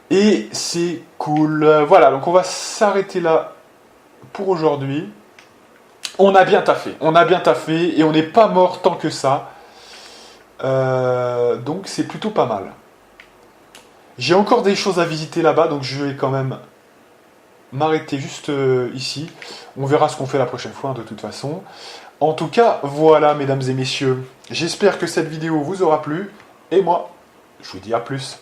Et c'est cool. Voilà, donc on va s'arrêter là pour aujourd'hui. On a bien taffé. On a bien taffé et on n'est pas mort tant que ça. Donc c'est plutôt pas mal. J'ai encore des choses à visiter là-bas, donc je vais quand même m'arrêter juste ici. On verra ce qu'on fait la prochaine fois, de toute façon. En tout cas, voilà, mesdames et messieurs. J'espère que cette vidéo vous aura plu. Et moi, je vous dis à plus.